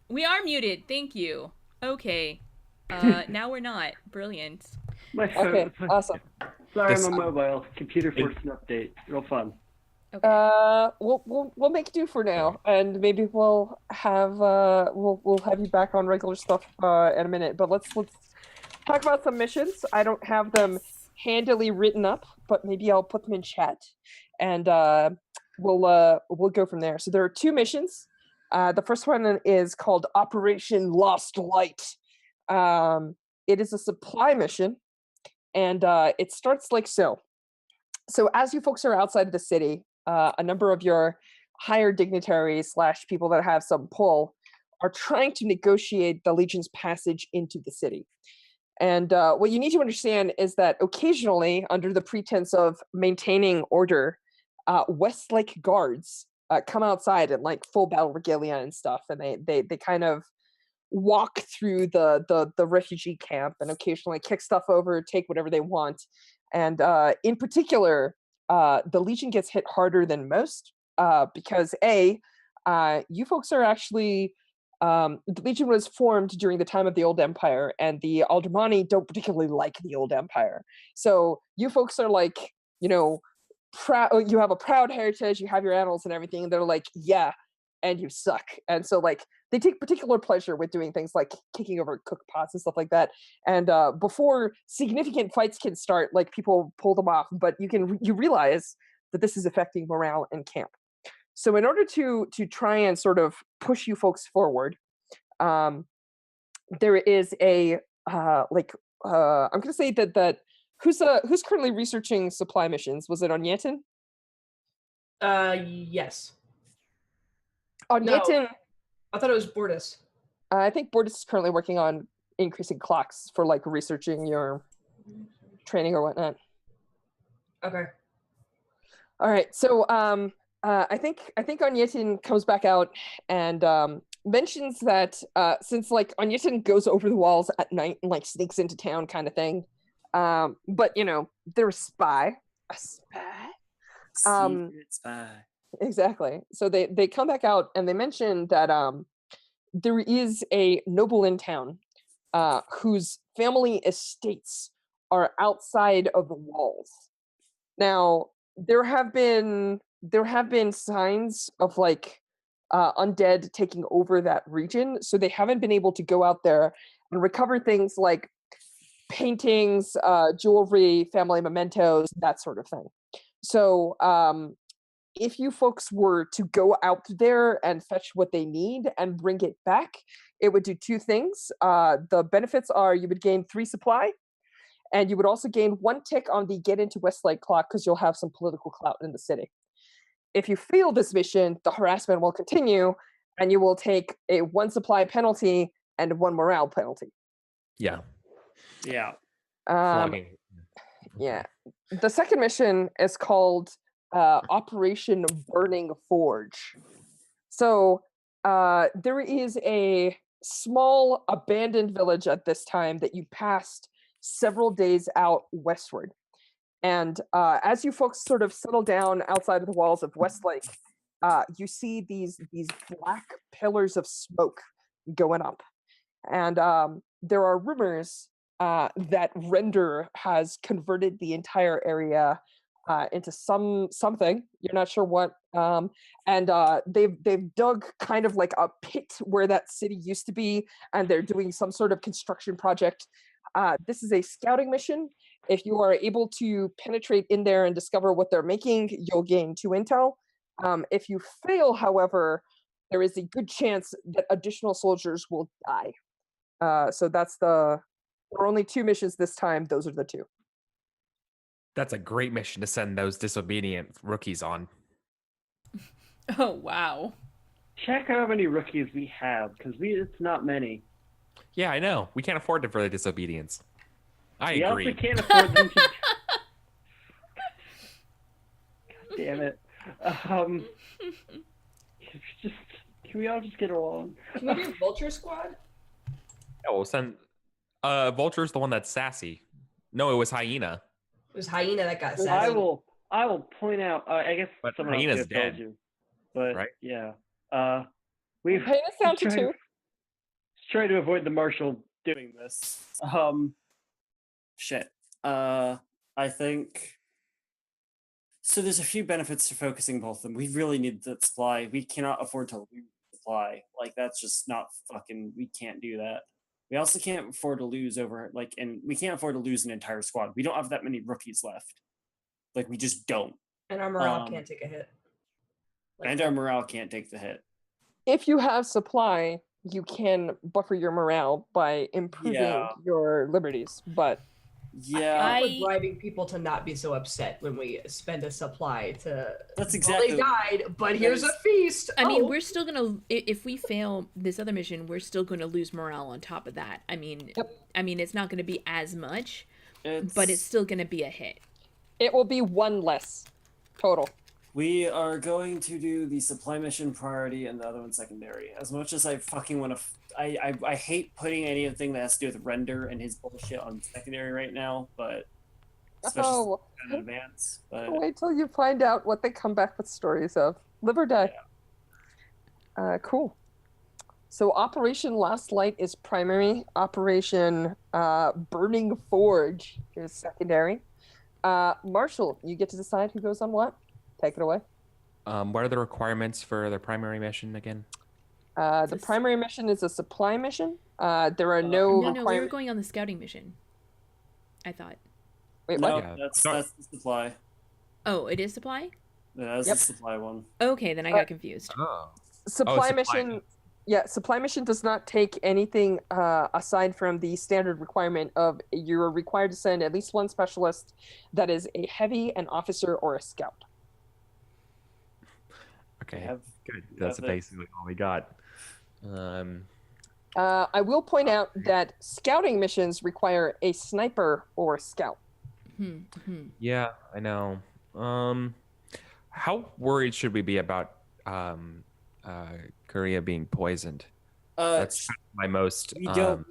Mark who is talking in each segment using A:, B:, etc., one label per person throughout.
A: We are muted. Thank you. Okay. Now we're not. Brilliant.
B: My
C: Okay,
B: phone.
C: awesome.
B: Sorry, I'm
D: This
B: on mobile. Computer
D: it,
B: forced an update. Real fun.
A: Okay.
C: We'll make do for now, and maybe we'll have you back on regular stuff in a minute. But let's talk about some missions. I don't have them handily written up, but maybe I'll put them in chat, and we'll go from there. So there are two missions. The first one is called Operation Lost Light. It is a supply mission, and it starts like so. So as you folks are outside of the city, a number of your higher dignitaries slash people that have some pull are trying to negotiate the Legion's passage into the city. And what you need to understand is that occasionally, under the pretense of maintaining order, Westlake guards come outside in like full battle regalia and stuff, and they kind of walk through the refugee camp and occasionally kick stuff over, take whatever they want. And in particular, the Legion gets hit harder than most because you folks are actually the Legion was formed during the time of the Old Empire, and the Aldermani don't particularly like the Old Empire. So you folks are like, proud. You have a proud heritage, you have your annals and everything, and they're like, yeah, and you suck. And so like they take particular pleasure with doing things like kicking over cook pots and stuff like that. And before significant fights can start, like people pull them off, but you realize that this is affecting morale in camp. So in order to try and sort of push you folks forward, there is a I'm gonna say that who's currently researching supply missions? Was it Onyetin?
E: Yes.
C: Onyetin,
E: I thought it was Bortus.
C: I think Bordis is currently working on increasing clocks for like researching your training or whatnot.
E: Okay.
C: All right, so I think Onyetin comes back out and mentions that since like Onyetin goes over the walls at night and like sneaks into town kind of thing, but they're a spy.
D: secret spy.
C: Exactly. So they come back out and they mention that there is a noble in town whose family estates are outside of the walls. Now, there have been signs of like undead taking over that region, so they haven't been able to go out there and recover things like paintings, jewelry, family mementos, that sort of thing. So, if you folks were to go out there and fetch what they need and bring it back, it would do two things. The benefits are you would gain 3 supply, and you would also gain 1 tick on the get into Westlake clock because you'll have some political clout in the city. If you fail this mission, the harassment will continue, and you will take a 1 supply penalty and 1 morale penalty.
D: Yeah.
B: Yeah.
D: Flogging.
C: Yeah. The second mission is called Operation Burning Forge. So there is a small abandoned village at this time that you passed several days out westward. And as you folks sort of settle down outside of the walls of Westlake, you see these black pillars of smoke going up. And there are rumors that Render has converted the entire area into something. You're not sure what. And they've dug kind of like a pit where that city used to be, and they're doing some sort of construction project. This is a scouting mission. If you are able to penetrate in there and discover what they're making, you'll gain 2 intel. If you fail, however, there is a good chance that additional soldiers will die. So there are only 2 missions this time. Those are the 2.
D: That's a great mission to send those disobedient rookies on.
A: Oh, wow.
B: Check how many rookies we have, because it's not many.
D: Yeah, I know. We can't afford them for their disobedience. I
B: We
D: agree.
B: also can't afford them to. God damn it. Just can we all just get along?
E: Can we do Vulture Squad?
D: Yeah, we'll send. Vulture's the one that's sassy. No, it was Hyena.
E: It was Hyena that got
B: I
E: sassy.
B: will point out. I guess
D: But
B: someone else
D: Hyena's
B: could have told
D: dead,
B: you, but
D: right?
B: yeah. We've
C: Hyena's down to
B: just
C: 2.
B: try to avoid the marshal doing this. Shit. I think. So there's a few benefits to focusing both of them. We really need the supply. We cannot afford to lose supply. Like that's just not fucking. We can't do that. We also can't afford to lose and we can't afford to lose an entire squad. We don't have that many rookies left. Like we just don't.
E: And our morale can't take a hit.
B: And our morale can't take the hit.
C: If you have supply, you can buffer your morale by improving your liberties. But
B: yeah,
E: we're driving people to not be so upset when we spend a supply to.
B: That's exactly.
E: Well, they died, but here's a feast.
A: I mean, we're still gonna. If we fail this other mission, we're still gonna lose morale on top of that. I mean, it's not gonna be as much, but it's still gonna be a hit.
C: It will be one less total.
B: We are going to do the supply mission priority and the other one secondary. As much as I fucking want to, I hate putting anything that has to do with Render and his bullshit on secondary right now, but especially in advance. But
C: wait till you find out what they come back with stories of. Live or die. Yeah. Cool. So Operation Last Light is primary. Operation Burning Forge is secondary. Marshall, you get to decide who goes on what. Take it away.
D: What are the requirements for the primary mission again?
C: The primary mission is a supply mission. There are no
A: requirements. No, we were going on the scouting mission. I thought.
C: Wait,
B: no,
C: what?
D: Yeah.
B: that's the supply.
A: Oh, it is supply?
B: Yeah, that's the supply one.
A: Okay, then I got confused.
D: Oh.
C: Supply mission. Yeah, supply mission does not take anything aside from the standard requirement of you're required to send at least one specialist that is a heavy, an officer, or a scout.
D: Okay, good. That's basically all we got.
C: I will point out that scouting missions require a sniper or a scout.
D: Yeah, I know. How worried should we be about Korea being poisoned? That's kind of my most.
B: We don't.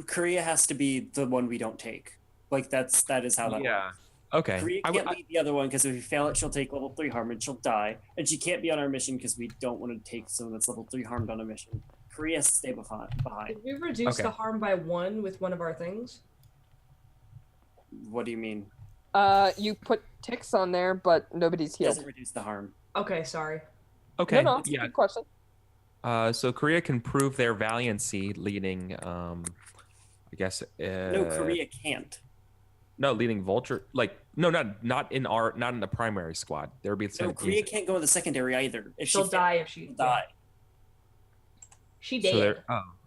B: Korea has to be the one we don't take. Like that is how that works.
D: Okay.
B: Korea can't lead the other one because if we fail it, she'll take level 3 harm and she'll die. And she can't be on our mission because we don't want to take someone that's level 3 harmed on a mission. Korea has to stay behind.
E: Did we reduce the harm by 1 with one of our things?
B: What do you mean?
C: You put ticks on there, but nobody's healed.
B: Doesn't reduce the harm.
E: Okay, sorry.
D: Okay.
C: No, it's a good question.
D: So Korea can prove their valiancy leading, I guess.
B: No, Korea can't.
D: No, leading Vulture. Like, no, not in the primary squad. There would be.
B: No, Korea can't go in the secondary either. If
E: she'll die if she
B: die.
E: She did.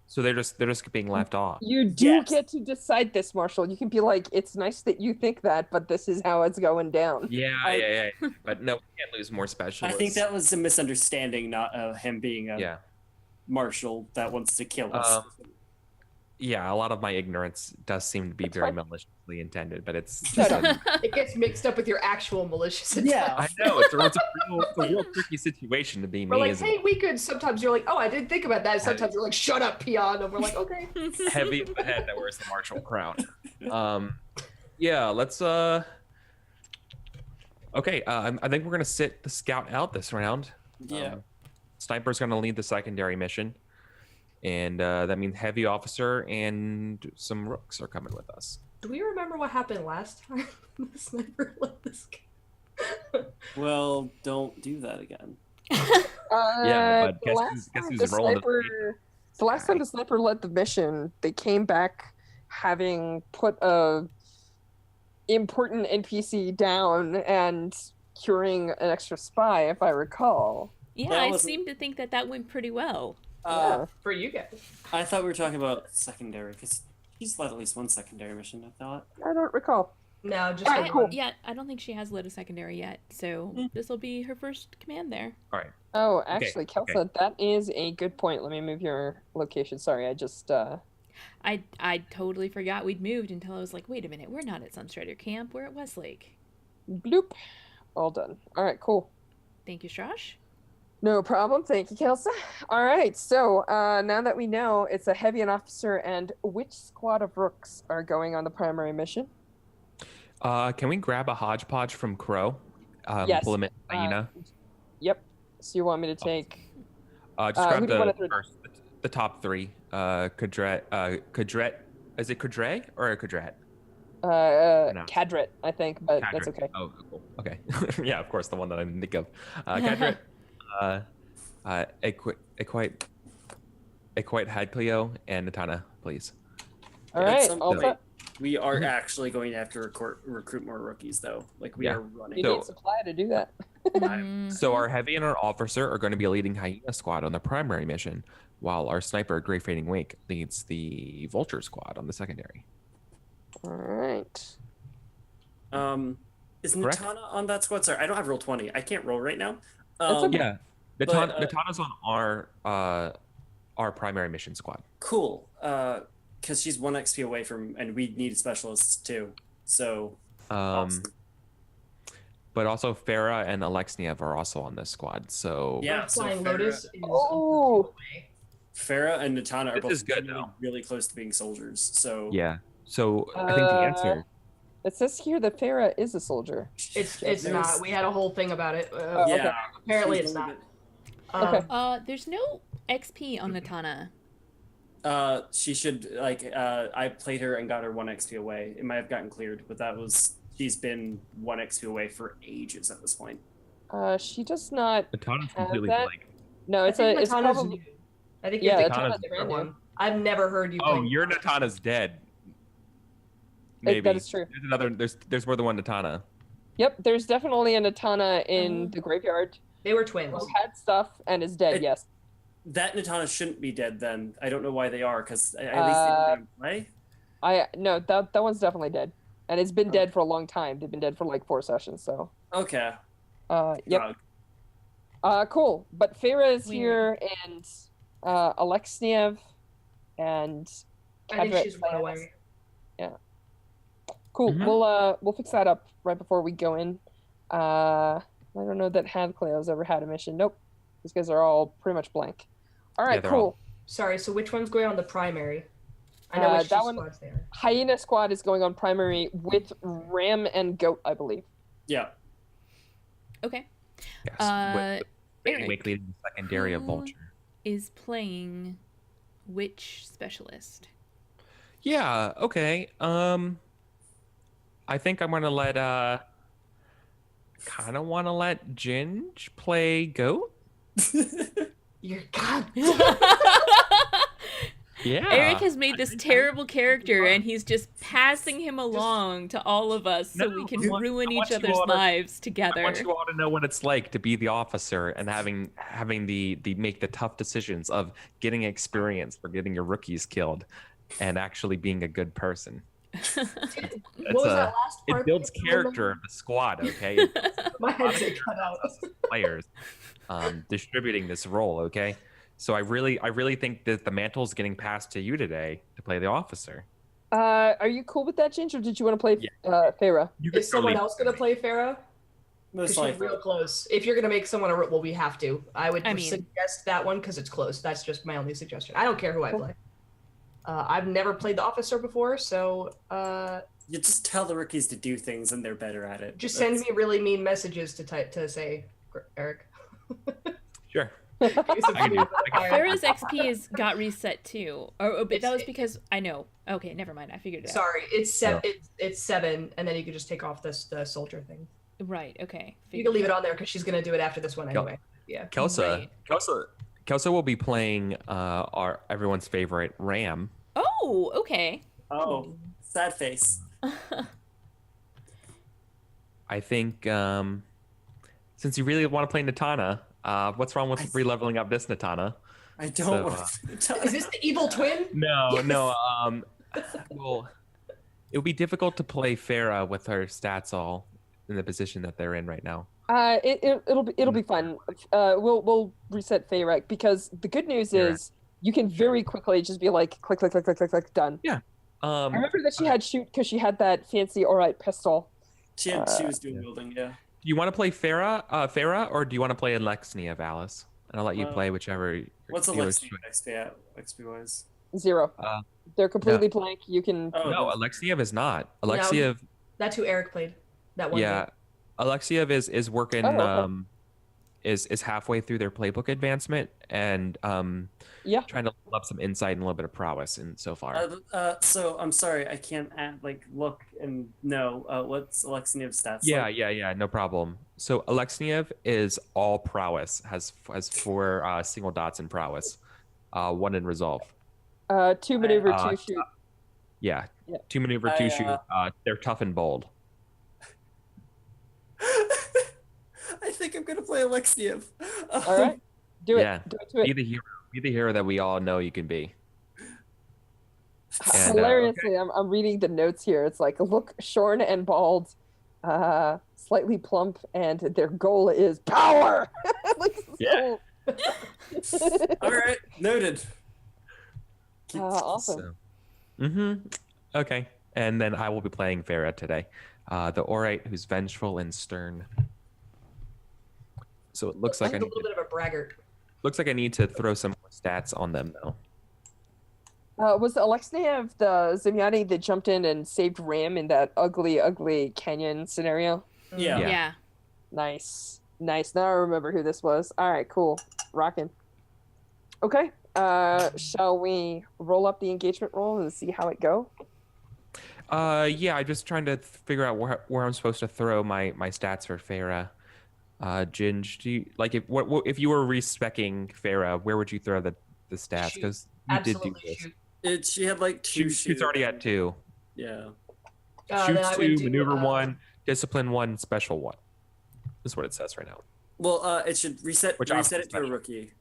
D: So they're just being left off.
C: You do get to decide this, Marshall. You can be like, it's nice that you think that, but this is how it's going down.
D: Yeah. But no, we can't lose more specialists.
B: I think that was a misunderstanding, not him being a marshal that wants to kill us.
D: Yeah, a lot of my ignorance does seem to be very maliciously intended, but it's
E: it gets mixed up with your actual malicious intent.
B: Yeah,
D: I know it's a real tricky situation to be me.
E: We're like, hey, we could. Sometimes you're like, oh, I didn't think about that. Sometimes you're like, shut up, peon, and we're like, okay.
D: Heavy in the head that wears the martial crown. Let's. Okay, I think we're gonna sit the scout out this round.
B: Yeah.
D: Sniper's gonna lead the secondary mission. And that means heavy officer and some rooks are coming with us.
E: Do we remember what happened last time the sniper let this go?
B: Well, don't do that again.
D: But guess who's rolling
C: the last time the sniper led the mission, they came back having put a important NPC down and curing an extra spy, if I recall.
A: Yeah, I seem to think that went pretty well.
E: For you guys.
B: I thought we were talking about secondary, because he's led at least one secondary mission, I thought.
C: I don't recall.
E: No, just
C: cool.
A: Yeah, I don't think she has led a secondary yet, so this will be her first command there.
D: All right.
C: Oh, actually, Kelsa, that is a good point. Let me move your location. Sorry, I just...
A: I totally forgot we'd moved until I was like, wait a minute, we're not at Sunstrider Camp, we're at Westlake.
C: Bloop. All done. All right, cool.
A: Thank you, Strash.
C: No problem. Thank you, Kelsa. All right, so now that we know it's a heavy and officer, and which squad of rooks are going on the primary mission?
D: Can we grab a hodgepodge from Crow?
C: Yes.
D: Pull him in hyena.
C: Yep. So you want me to take...
D: Just grab
C: who do you wanna throw
D: the top 3. Kudret. Is it Kudre or a Kudret? Pronounce.
C: Cadret, I think, but that's
D: Cadret.
C: okay.
D: Oh, cool. Okay. Yeah, of course, the one that I didn't think of. Cadret. Equite Hadcleo and Natana, please.
C: All
B: At
C: right,
B: some
C: all
B: point,
C: set.
B: we are actually going to have to recruit more rookies, though. Like, we are running.
C: You
D: So-
C: need supply to do that.
D: So our heavy and our officer are going to be leading Hyena Squad on the primary mission, while our sniper, Grey Fading Wake, leads the Vulture Squad on the secondary.
C: All right.
B: Is
D: Correct.
B: Natana on that squad? Sorry, I don't have roll 20. I can't roll right now.
C: That's okay.
D: Yeah,
B: But,
D: Natana's on our primary mission squad.
B: Cool. Because she's 1 XP away from, and we need specialists too. So, awesome.
D: But also Farah and Alexniev are also on this squad. So
B: Yeah, so
E: Flying
B: Farah-
E: Lotus is
C: Oh.
E: away.
B: Farah and Natana are
D: This
B: both
D: is good,
B: really,
D: though.
B: really close to being soldiers. So
D: yeah. So I think the answer.
C: It says here that Farah is a soldier.
E: It's
B: There's-
E: not. We had a whole thing about it.
C: okay.
B: Yeah.
E: Apparently
B: she's
E: it's
B: only
E: not.
C: Okay.
A: There's no XP on Natana.
B: She should I played her and got her 1 XP away. It might have gotten cleared, but she's been 1 XP away for ages at this point.
C: She does not.
D: Natana's
C: have
D: completely
C: that?
D: blank.
C: No,
E: I
C: it's
E: think
C: it's
E: Natana's
C: probably.
E: new. I think
C: Yeah,
E: you're
D: Natana's
E: thinking of a
C: brand
E: different
C: new.
E: one. I've never heard you.
D: Oh,
E: play
D: your
E: Natana.
D: Natana's dead. Maybe
C: That is true.
D: There's another. There's more than one Natana.
C: Yep, there's definitely a Natana in the graveyard
E: They were twins.
C: who had stuff and is dead.
B: It-
C: Yes.
B: That Natana shouldn't be dead then. I don't know why they are, because at least they didn't play.
C: No, that one's definitely dead, and it's been dead for a long time. They've been dead for like 4 sessions. So.
B: Okay.
C: Yep. Cool. But Farah is
A: Weird.
C: here, and Alexniev, and
E: I think
C: Cadret
E: she's run
C: Sayanis.
E: away.
C: Cool.
D: Mhm.
C: We'll fix that up right before we go in. I don't know that Hadcleo's ever had a mission. Nope. These guys are all pretty much blank. All right,
D: they're
C: cool.
D: all-
E: Sorry. So which one's going on the primary? I know which
C: that
E: two
C: one-
E: squads they are.
C: Hyena Squad is going on primary with Ram and Goat, I believe.
B: Yeah.
A: Okay.
D: Yes.
A: Uh,
D: Fading Wake leading the secondary of
A: who-
D: Vulture.
A: Is playing which specialist?
D: Yeah. Okay. I think I'm gonna let kind of want to let Ginge play Goat.
E: You're God.
D: Yeah.
A: Eric has made
D: I
A: this
D: think
A: terrible character, and he's just passing him along to all of us so
D: No,
A: we can
D: I want-
A: ruin
D: I want
A: each
D: you
A: other's
D: all to-
A: lives
D: I
A: together.
D: want you all to know what it's like to be the officer and having the make the tough decisions of getting experience for getting your rookies killed and actually being a good person.
E: What was that last part?
D: It builds
E: that you
D: character of the squad, okay? It builds
E: remember? My head's cut out.
D: players distributing this role, okay? So I really think that the mantle's getting passed to you today to play the officer.
C: Are you cool with that, Ginge, or did you want to play Farah?
D: You
E: Is someone else gonna play Farah?
B: Most
E: Because she's
B: likely.
E: real close. If you're gonna make someone well, we have to. I would
A: I mean-
E: suggest that one because it's close. That's just my only suggestion. I don't care who I play. I've never played the officer before, so
B: You just tell the rookies to do things and they're better at it.
E: just send me really mean messages to say, Eric.
D: Sure.
E: Use a
D: I can do
E: few-
D: it.
A: Farah's XP is got reset too. But that was because I know. Okay, never mind. I figured it out.
E: Sorry, it's seven. It's 7, and then you can just take off the soldier thing.
A: Right. Okay.
E: You can leave it on there because she's gonna do it after this one anyway. Yeah.
D: Kelsa,
A: Right.
D: Kelsa will be playing our everyone's favorite Ram.
A: Oh, okay.
B: Oh, sad face.
D: I think since you really want to play Natana, what's wrong with re-leveling up this Natana?
B: I don't
D: So,
B: want to.
E: Is this the evil twin?
D: No,
E: Yes.
D: no. Well, it would be difficult to play Farah with her stats all in the position that they're in right now.
C: It'll be fun. We'll reset Farah because the good news is you can very quickly just be like click click click click click click done.
D: Yeah.
C: I remember that she had shoot because she had that fancy alright pistol.
B: She was dual wielding, yeah.
D: Do you want to play Farah, or do you want to play Alexnia of Alice? And I'll let you
B: Uh,
D: play whichever.
B: What's the
D: dealer's
B: Lexi
D: choice.
B: XP wise?
C: 0.
D: Uh,
C: They're completely blank. You can.
B: Oh,
D: No, Alexiev is not. Alexiev,
E: That's who Eric played. That one.
D: yeah,
E: game.
D: Alexiev is working.
C: Oh, okay.
D: is halfway through their playbook advancement and
C: Yeah.
D: trying to level up some insight and a little bit of prowess in so far.
B: So I'm sorry, I can't look and know what's Alexiev's stats.
D: Yeah, no problem. So Alexiev is all prowess, has 4 single dots in prowess, 1 in resolve.
C: 2 maneuver, 2 shoot.
D: Yeah,
C: Yeah.
D: 2 maneuver, 2 shoot. They're tough and bold.
B: I think I'm gonna play Alexiev.
C: All right, do it.
D: Yeah.
C: Do it to it.
D: Be the hero that we all know you can be. And,
C: Hilariously, I'm reading the notes here. It's like, look shorn and bald, slightly plump, and their goal is power. Like,
D: Yeah.
B: All right, noted.
C: Awesome.
D: Okay. And then I will be playing Farah today, the Orite who's vengeful and stern. So it looks like
E: a little bit of a braggart.
D: Looks like I need to throw some more stats on them though.
C: Was Alexiev the Zemyani that jumped in and saved Ram in that ugly canyon scenario?
B: Yeah.
C: Nice. Now I remember who this was. All right, cool. Rockin'. Okay. Shall we roll up the engagement roll and see how it go?
D: Yeah, I'm just trying to figure out where I'm supposed to throw my stats for Farah. Ginge, do you if you were respecking Farah, where would you throw the stats? Because you did do this.
B: She had like 2 shoots.
D: She's already at 2.
B: Yeah.
D: Shoots 2, maneuver 1, discipline 1, special 1. This is what it says right now.
B: Well, it should reset it to a rookie.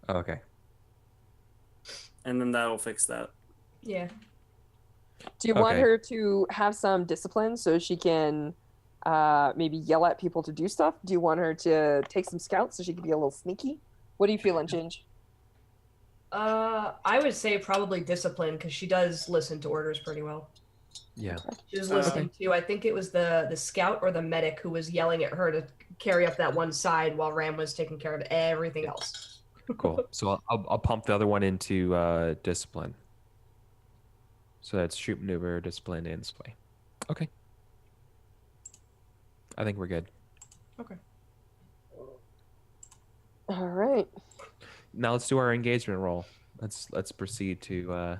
D: Oh, okay.
B: And then that'll fix that.
E: Yeah.
C: Do you want her to have some discipline so she can maybe yell at people to do stuff? Do you want her to take some scouts so she can be a little sneaky? What are you feeling, Ginge?
E: I would say probably discipline because she does listen to orders pretty well.
D: Yeah.
E: She was listening to, I think it was the scout or the medic who was yelling at her to carry up that one side while Ram was taking care of everything else.
D: Cool. So I'll pump the other one into discipline. So that's shoot, maneuver, discipline, and sway. Okay. I think we're good.
E: Okay.
C: All right.
D: Now let's do our engagement roll. Let's proceed to.
C: All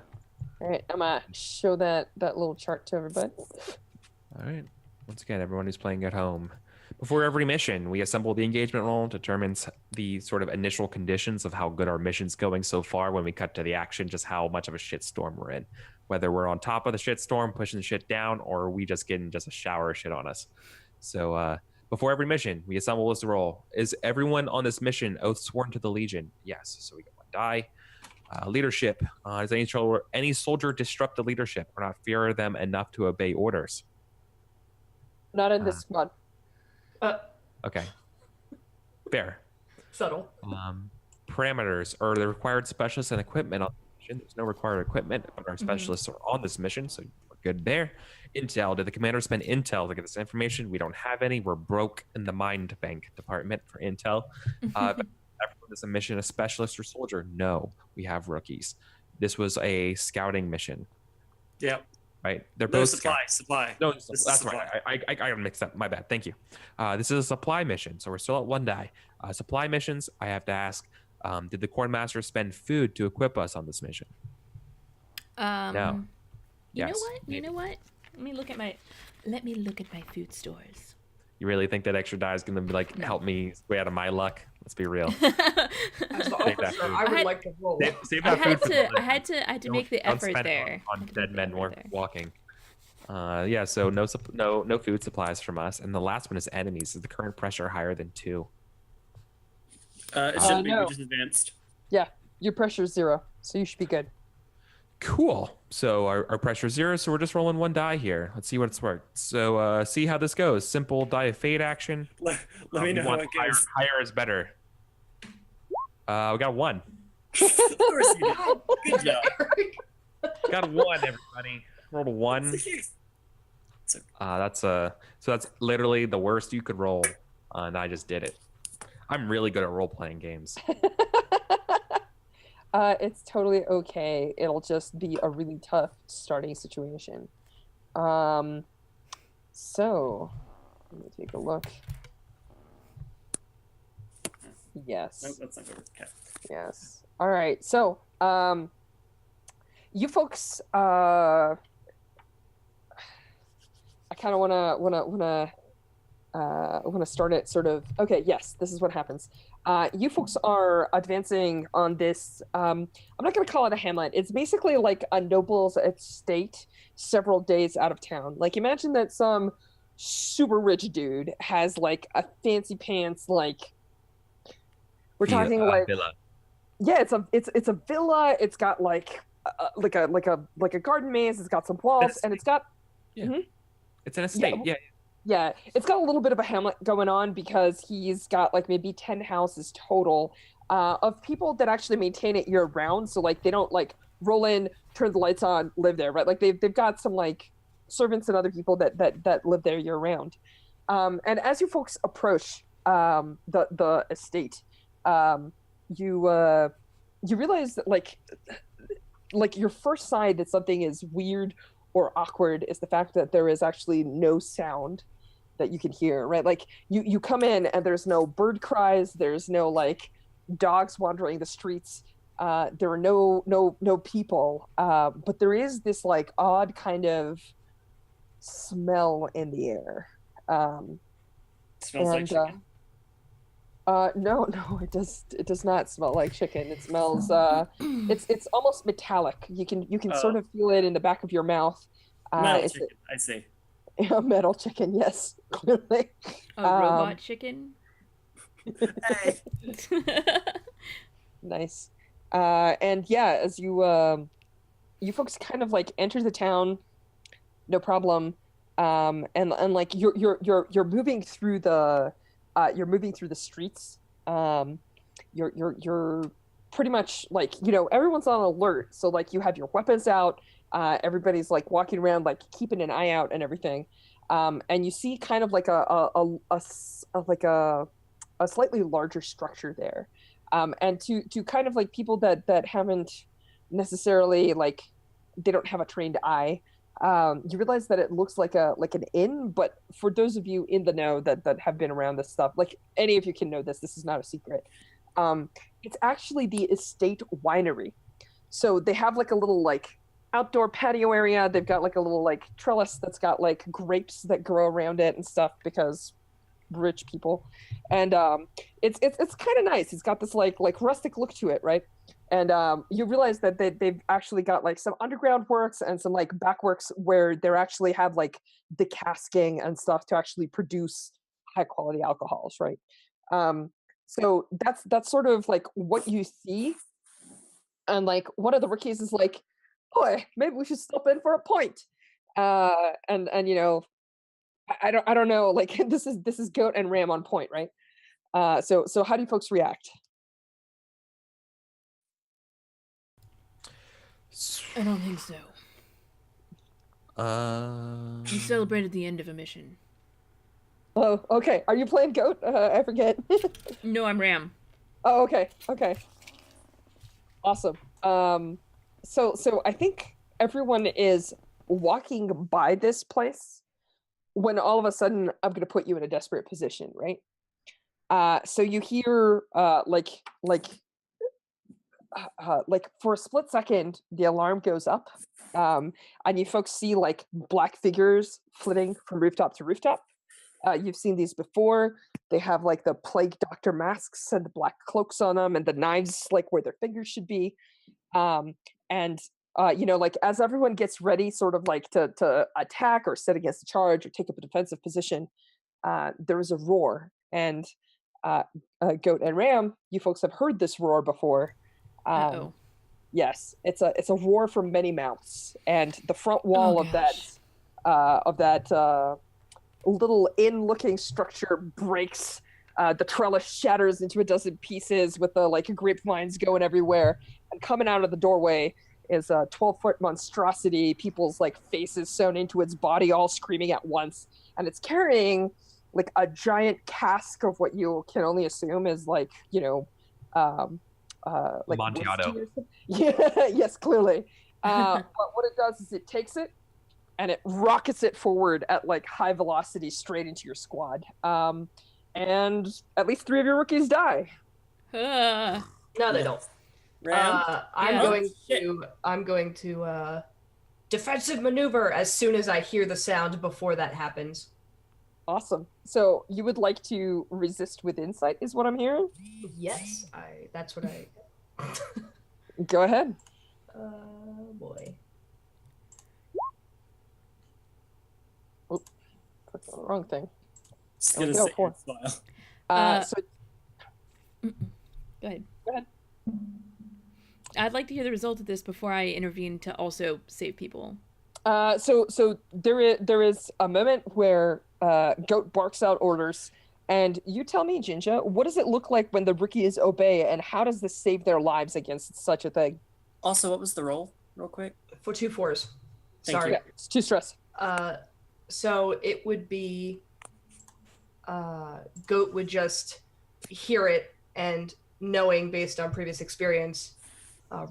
C: right, I'm gonna show that little chart to everybody.
D: All right. Once again, everyone who's playing at home. Before every mission, we assemble the engagement roll, determines the sort of initial conditions of how good our mission's going so far. When we cut to the action, just how much of a shitstorm we're in. Whether we're on top of the shitstorm, pushing the shit down, or we just getting just a shower of shit on us. So before every mission, we assemble this roll. Is everyone on this mission oath sworn to the Legion? Yes. So we get 1 die. Leadership. Does any soldier disrupt the leadership or not fear them enough to obey orders?
C: Not in this squad.
D: Okay. Fair.
E: Subtle.
D: Parameters are the required specialists and equipment on the mission. There's no required equipment, but our specialists are on this mission, so we're good there. Intel. Did the commander spend intel to get this information? We don't have any. We're broke in the mind bank department for intel. Everyone is a mission, a specialist or soldier? No, we have rookies. This was a scouting mission.
B: Yep.
D: Right? They're
B: No,
D: both
B: supply.
D: No, that's right. I got mixed up. My bad. Thank you. This is a supply mission, so we're still at 1 die. Supply missions, I have to ask, did the Corn Master spend food to equip us on this mission? No.
A: You know what? Let me look at my food stores.
D: You really think that extra die is going to help me way out of my luck? Let's be real.
E: As the officer, I would like to roll.
D: Save that food for
A: I had to make the effort there.
D: On dead men walking. Yeah, so no food supplies from us. And the last one is enemies. Is the current pressure higher than 2?
B: It should be. We just advanced.
C: Yeah, your pressure's 0, so you should be good.
D: Cool. So our pressure is 0, so we're just rolling 1 die here. Let's see what it's worth. So see how this goes. Simple die of fate action.
B: Let me know how it goes.
D: Higher is better. We got 1.
B: Of course you did. Good job.
D: Got 1, everybody. Rolled a 1. That's literally the worst you could roll, and I just did it. I'm really good at role playing games.
C: It's totally okay. It'll just be a really tough starting situation. So let me take a look. Yes.
B: Nope, that's not good. Okay.
C: Yes. All right. So, you folks, I kind of wanna start it sort of. Okay. Yes. This is what happens. You folks are advancing on this. I'm not gonna call it a hamlet. It's basically like a noble's estate, several days out of town. Like, imagine that some super rich dude has like a fancy pants, like we're talking like
D: villa.
C: yeah, it's a villa. It's got like a garden maze. It's got some walls, and it's got
D: It's an estate. Yeah.
C: yeah, it's got a little bit of a hamlet going on because he's got like maybe 10 houses total of people that actually maintain it year round. So like they don't like roll in, turn the lights on, live there, right? Like they've got some like servants and other people that live there year round. And as you folks approach the estate, you realize that like your first sign that something is weird or awkward is the fact that there is actually no sound that you can hear, right? Like you come in and there's no bird cries, there's no like dogs wandering the streets, there are no people, but there is this like odd kind of smell in the air.
B: Smells like chicken.
C: No, it does not smell like chicken. It smells it's almost metallic. You can sort of feel it in the back of your mouth.
B: Metal chicken, I see.
C: A metal chicken, yes, clearly.
A: A robot chicken.
B: Hey.
C: Nice. And yeah, as you folks kind of like enter the town, no problem. And like you're moving through the streets. You're pretty much like, everyone's on alert. So like you have your weapons out. Everybody's like walking around, like keeping an eye out and everything. And you see kind of like a slightly larger structure there. And to kind of like people that haven't necessarily like, they don't have a trained eye. You realize that it looks like an inn, but for those of you in the know that have been around this stuff, like any of you can know this is not a secret. It's actually the estate winery. So they have like a little like outdoor patio area. They've got like a little like trellis that's got like grapes that grow around it and stuff because rich people. And it's kind of nice. It's got this like rustic look to it, right? And you realize that they've actually got like some underground works and some like back works where they actually have like the casking and stuff to actually produce high quality alcohols, right? So that's sort of like what you see. And like one of the rookies is like, boy, maybe we should stop in for a pint. And I don't know, like this is Goat and Ram on point, right? So how do you folks react?
A: I don't think so. We celebrated the end of a mission.
C: Oh, okay. Are you playing Goat? I forget.
A: No, I'm Ram.
C: Oh, okay. Awesome. So I think everyone is walking by this place when all of a sudden I'm going to put you in a desperate position, right? So you hear like for a split second the alarm goes up, and you folks see like black figures flitting from rooftop to rooftop. You've seen these before. They have like the plague doctor masks and the black cloaks on them and the knives like where their fingers should be. And like as everyone gets ready sort of like to attack or set against a charge or take up a defensive position, there is a roar. And Goat and Ram, you folks have heard this roar before. Yes, it's a roar from many mouths, and the front wall of that little inn-looking structure breaks. The trellis shatters into a dozen pieces with the like grapevines going everywhere, and coming out of the doorway is a 12-foot monstrosity, people's like faces sewn into its body, all screaming at once, and it's carrying like a giant cask of what you can only assume is like like
D: Amontillado.
C: Yeah, yes, clearly. But what it does is it takes it and it rockets it forward at like high velocity straight into your squad. And at least 3 of your rookies die.
A: Uh,
E: No, they don't.
B: Ram.
E: I'm going to defensive maneuver as soon as I hear the sound before that happens.
C: Awesome. So you would like to resist with insight, is what I'm hearing?
E: Yes, that's what I.
C: Go ahead.
E: Boy.
C: Oh, clicked on the wrong thing.
B: Just
C: There we
B: gonna
C: go,
B: say
C: 4.
B: smile.
C: So
A: go ahead.
C: Go ahead.
A: I'd like to hear the result of this before I intervene to also save people.
C: So there is a moment where Goat barks out orders, and you tell me, Ginga, what does it look like when the rookies obey, and how does this save their lives against such a thing?
B: Also, what was the roll, real quick?
E: For 2 4s.
B: Thank
E: Sorry.
B: you.
C: Yeah, it's 2 stress.
E: So it would be Goat would just hear it, and knowing based on previous experience,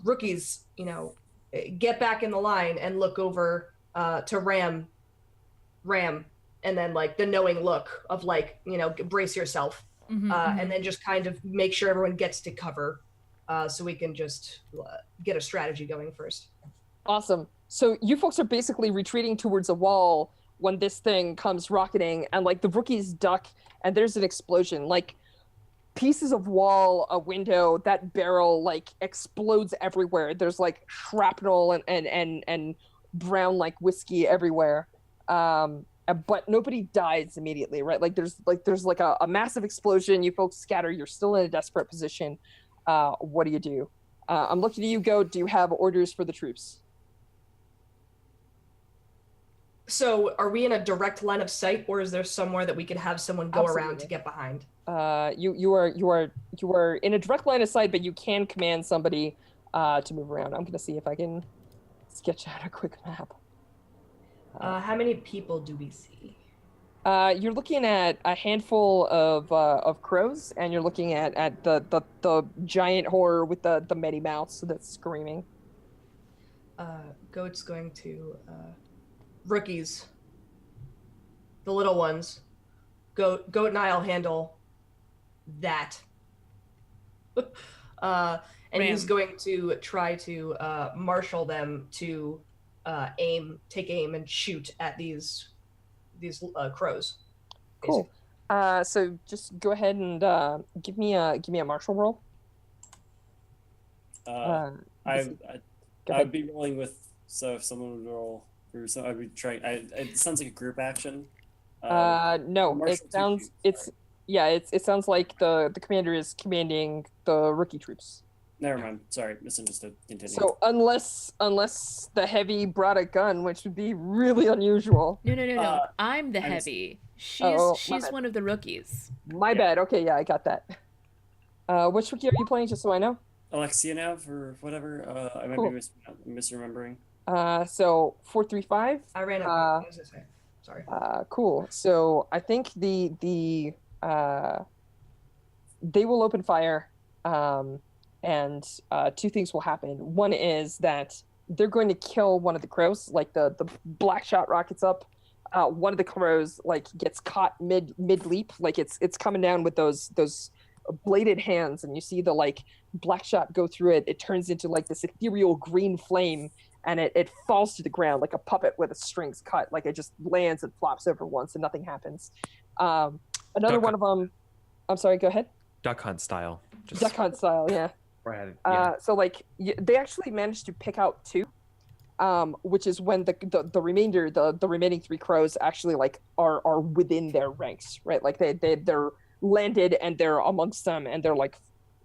E: rookies, get back in the line and look over to Ram, and then like the knowing look of like, brace yourself, and then just kind of make sure everyone gets to cover, so we can just get a strategy going first.
C: Awesome. So you folks are basically retreating towards a wall when this thing comes rocketing, and like the rookies duck, and there's an explosion. Like pieces of wall, a window, that barrel like explodes everywhere. There's like shrapnel and brown like whiskey everywhere. But nobody dies immediately, right? Like there's a massive explosion. You folks scatter. You're still in a desperate position. What do you do? I'm looking at you, Go. Do you have orders for the troops?
E: So are we in a direct line of sight, or is there somewhere that we could have someone go around
C: Absolutely.
E: to get behind?
C: You are in a direct line of sight, but you can command somebody to move around. I'm gonna see if I can sketch out a quick map.
E: How many people do we see?
C: You're looking at a handful of crows, and you're looking at the giant horror with the many mouths that's screaming.
E: Goat's going to rookies, the little ones. Goat and I'll handle that. And he's going to try to marshal them to take aim and shoot at these crows.
C: Cool. So just go ahead and give me a martial roll.
B: I'd be rolling with, so if someone would roll for some, I'd be trying. It sounds like a group action.
C: No, it sounds it sounds like the commander is commanding the rookie troops.
B: Never mind. Sorry, misunderstood. Continue.
C: So unless the heavy brought a gun, which would be really unusual.
A: No. I'm the heavy. She's one of the rookies.
C: My bad. Okay, yeah, I got that. Which rookie are you playing, just so I know?
B: Alexianev or whatever. I might be misremembering.
C: So 435.
E: I ran up. Sorry.
C: Cool. So I think the they will open fire, and 2 things will happen. One is that they're going to kill one of the crows. Like the black shot rockets up. One of the crows like gets caught mid leap. Like it's coming down with those bladed hands, and you see the like black shot go through it. It turns into like this ethereal green flame, and it falls to the ground like a puppet with its strings cut. Like it just lands and flops over once and nothing happens. Another one of them, I'm sorry, go ahead.
D: Duck hunt style.
C: Duck hunt style, yeah.
D: Right. Yeah.
C: So like they actually managed to pick out 2, which is when the remainder, the remaining 3 crows actually like are within their ranks, right? Like they're landed and they're amongst them, and their like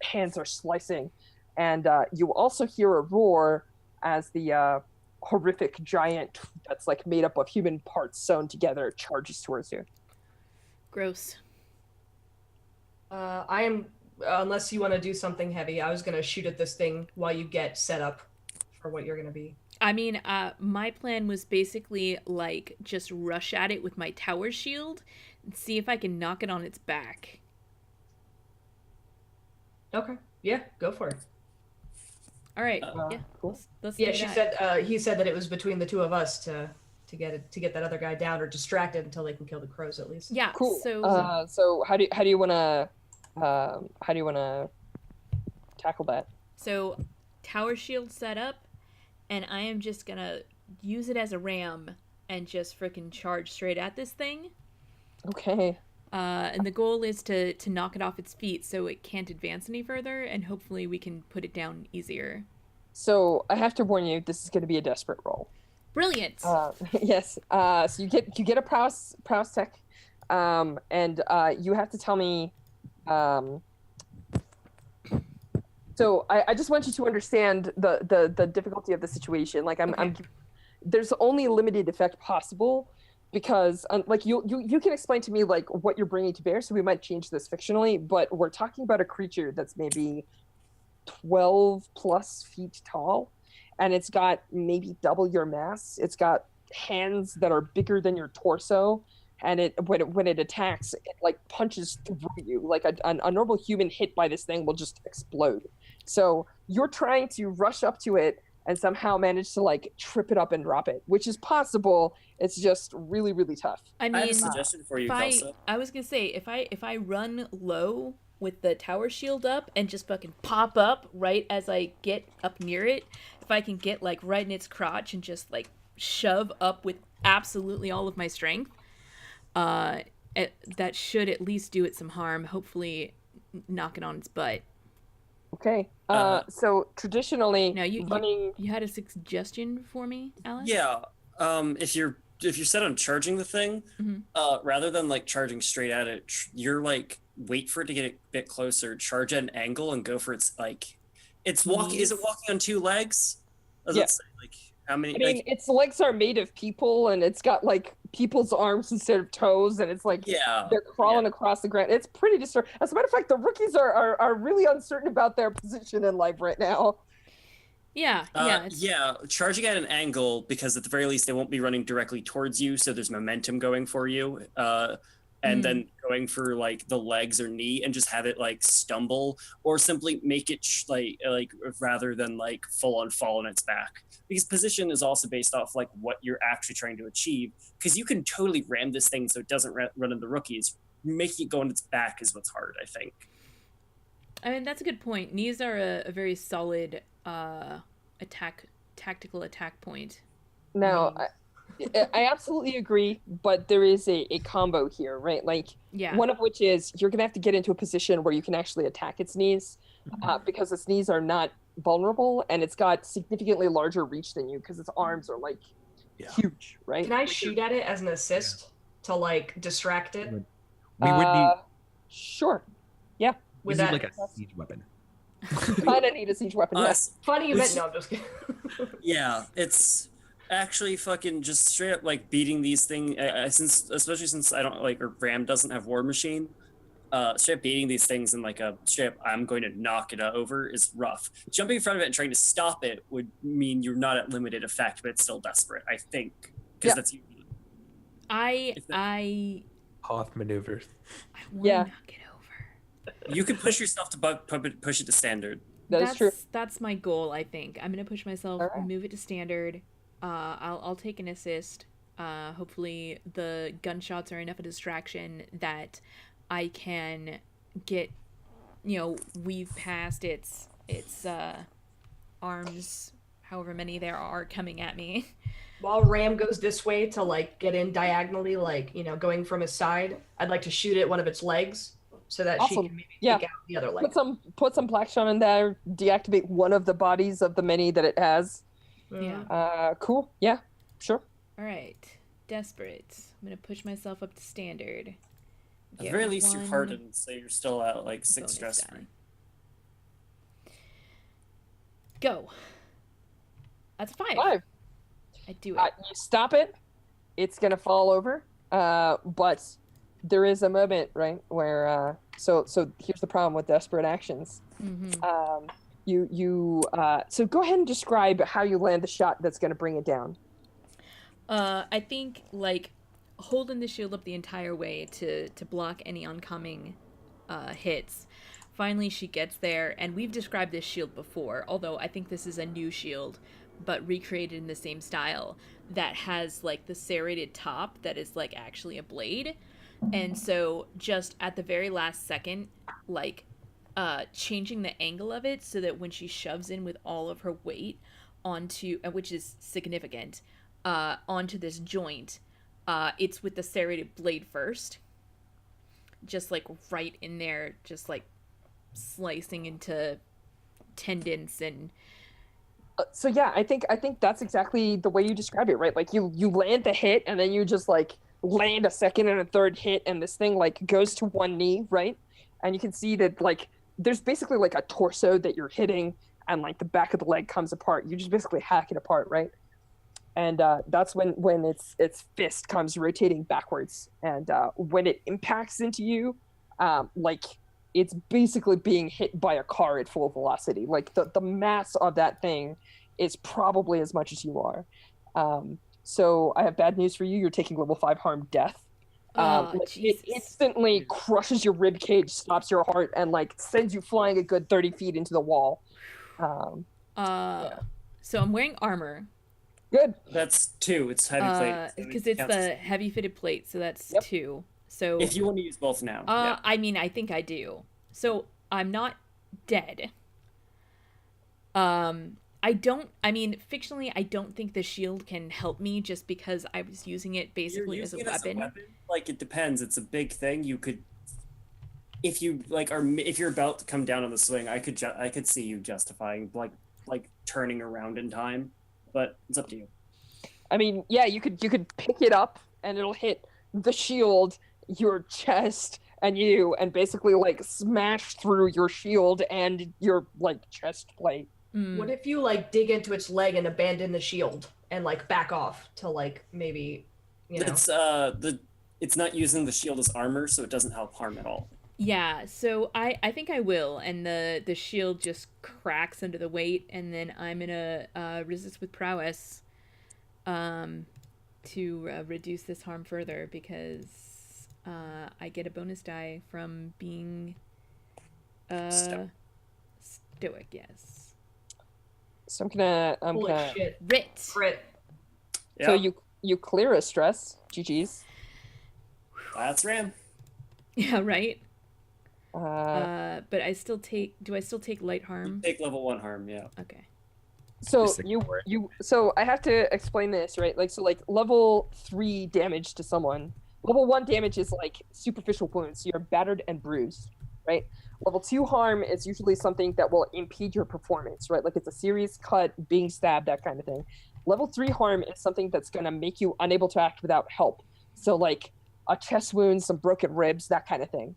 C: hands are slicing, and you also hear a roar as the horrific giant that's like made up of human parts sewn together charges towards you.
A: Gross.
E: I am, unless you want to do something heavy, I was going to shoot at this thing while you get set up for what you're going to be.
A: I mean, my plan was basically like just rush at it with my tower shield and see if I can knock it on its back.
E: Okay. Yeah, go for it.
A: All right. Yeah.
C: Cool.
A: Let's
E: Yeah,
A: do
E: she
A: that.
E: said he said that it was between the 2 of us to get that other guy down or distracted until they can kill the crows at least.
A: Yeah.
C: Cool.
A: So
C: So how do you want to tackle that.
A: So, tower shield set up, and I am just gonna use it as a ram and just freaking charge straight at this thing.
C: Okay.
A: And the goal is to knock it off its feet so it can't advance any further, and hopefully we can put it down easier.
C: So I have to warn you, this is going to be a desperate roll.
A: Brilliant.
C: Yes. So you get a prowess tech, and you have to tell me. So I just want you to understand the difficulty of the situation. Like I'm there's only limited effect possible because like you can explain to me like what you're bringing to bear. So we might change this fictionally, but we're talking about a creature that's maybe 12 plus feet tall, and it's got maybe double your mass. It's got hands that are bigger than your torso, and when it attacks, it like punches through you. Like a normal human hit by this thing will just explode. So you're trying to rush up to it and somehow manage to like trip it up and drop it, which is possible. It's just really, really tough.
A: I mean,
B: I have a suggestion for you, Kelsa.
A: I was gonna say if I run low with the tower shield up and just fucking pop up right as I get up near it, if I can get like right in its crotch and just like shove up with absolutely all of my strength, that should at least do it some harm. Hopefully, knock it on its butt.
C: Okay. So traditionally,
A: Now
C: running.
A: you had a suggestion for me, Alice?
B: Yeah. If you're set on charging the thing, rather than like charging straight at it, you're like wait for it to get a bit closer, charge at an angle, and go for its like. It's walking. Is it walking on two legs?
C: Yeah.
B: Like how many?
C: I mean, its legs are made of people, and it's got like people's arms instead of toes, and it's like they're crawling across the ground. It's pretty disturbing. As a matter of fact, the rookies are really uncertain about their position in life right now.
A: Yeah.
B: Charging at an angle because at the very least they won't be running directly towards you, so there's momentum going for you. And then going for like the legs or knee and just have it like stumble, or simply make it like rather than like full on fall on its back. Because position is also based off like what you're actually trying to achieve. Because you can totally ram this thing so it doesn't run into the rookies. Making it go on its back is what's hard, I think.
A: I mean, that's a good point. Knees are a very solid tactical attack point.
C: Now, I absolutely agree, but there is a combo here, right? Like, one of which is you're going to have to get into a position where you can actually attack its knees, because its knees are not vulnerable, and it's got significantly larger reach than you because its arms are like huge, right?
E: Can I shoot at it as an assist to like distract it?
D: We would need.
C: Sure. Yeah.
E: With
D: This
E: that,
D: is like a siege weapon.
C: Kind of need a siege weapon. Yes.
E: funny you meant. No, I'm just kidding.
B: Yeah, it's actually fucking just straight up like beating these things. Especially since I don't like, or Ram doesn't have War Machine. Straight up beating these things and like a straight up I'm going to knock it over is rough. Jumping in front of it and trying to stop it would mean you're not at limited effect, but it's still desperate, I think, because that's usually.
A: I
D: Hoth maneuvers.
A: want to knock it over.
B: You could push yourself to push it to standard.
C: That's true.
A: That's my goal. I think I'm gonna push myself,
C: Alright.
A: move it to standard. I'll take an assist. Hopefully the gunshots are enough a distraction that I can get, weave past its arms, however many there are coming at me.
E: While Ram goes this way to like get in diagonally, like going from his side, I'd like to shoot at one of its legs so that she
C: Awesome.
E: can maybe
C: Yeah.
E: take out the other leg.
C: Put some black shaman there. Deactivate one of the bodies of the many that it has.
A: Yeah.
C: Cool. Yeah. Sure.
A: All right. Desperate. I'm gonna push myself up to standard.
B: At the
A: Get
B: very least, you're
A: one
B: hardened, so you're still at like 6
A: bonus
B: stress
A: die.
B: free.
A: Go. That's a 5.
C: 5.
A: I do it.
C: You stop it. It's gonna fall over. But there is a moment, right, where so here's the problem with desperate actions.
A: Mm-hmm.
C: So go ahead and describe how you land the shot that's gonna bring it down.
A: I think like holding the shield up the entire way to block any oncoming hits. Finally, she gets there, and we've described this shield before, although I think this is a new shield, but recreated in the same style, that has like the serrated top that is like actually a blade. And so just at the very last second, like changing the angle of it so that when she shoves in with all of her weight onto, which is significant, onto this joint, it's with the serrated blade first, just like right in there, just like slicing into tendons and
C: So yeah, I think that's exactly the way you describe it, right? Like you land the hit and then you just like land a second and a third hit and this thing like goes to one knee, right? And you can see that like there's basically like a torso that you're hitting and like the back of the leg comes apart. You just basically hack it apart, right? And that's when its fist comes rotating backwards, and when it impacts into you, like it's basically being hit by a car at full velocity. Like the mass of that thing is probably as much as you are. So I have bad news for you. You're taking level 5 harm death. Like, it instantly crushes your rib cage, stops your heart, and like sends you flying a good 30 feet into the wall. Yeah.
A: So I'm wearing armor.
C: Good.
B: That's 2. It's heavy plate.
A: Because it's the heavy fitted plate, so that's 2. So
B: if you want to use both now. Yeah.
A: I mean, I think I do. So I'm not dead. Fictionally, I don't think the shield can help me just because I was using it basically as a weapon.
B: Like, it depends. It's a big thing. You could, if you like, if you're about to come down on the swing, I could see you justifying like turning around in time, but it's up to you.
C: I mean, yeah, you could pick it up and it'll hit the shield, your chest, and you, and basically like smash through your shield and your like chest plate.
E: What if you like dig into its leg and abandon the shield and like back off to like maybe, you know?
B: It's not using the shield as armor, so it doesn't help harm at all.
A: Yeah, so I think I will, and the shield just cracks under the weight, and then I'm gonna resist with prowess to reduce this harm further, because I get a bonus die from being stoic, yes.
C: So I'm gonna
E: Holy shit.
A: Crit.
B: Yeah.
C: So you clear a stress. GG's.
B: That's Ram.
A: Yeah, right. But do I still take light harm?
B: Take level 1 harm, yeah.
A: Okay.
C: So
D: Just ignore it.
C: so I have to explain this, right? Like, so like level 3 damage to someone. Level 1 damage is like superficial wounds. You're battered and bruised, right? Level 2 harm is usually something that will impede your performance, right? Like it's a serious cut, being stabbed, that kind of thing. Level 3 harm is something that's gonna make you unable to act without help. So like a chest wound, some broken ribs, that kind of thing.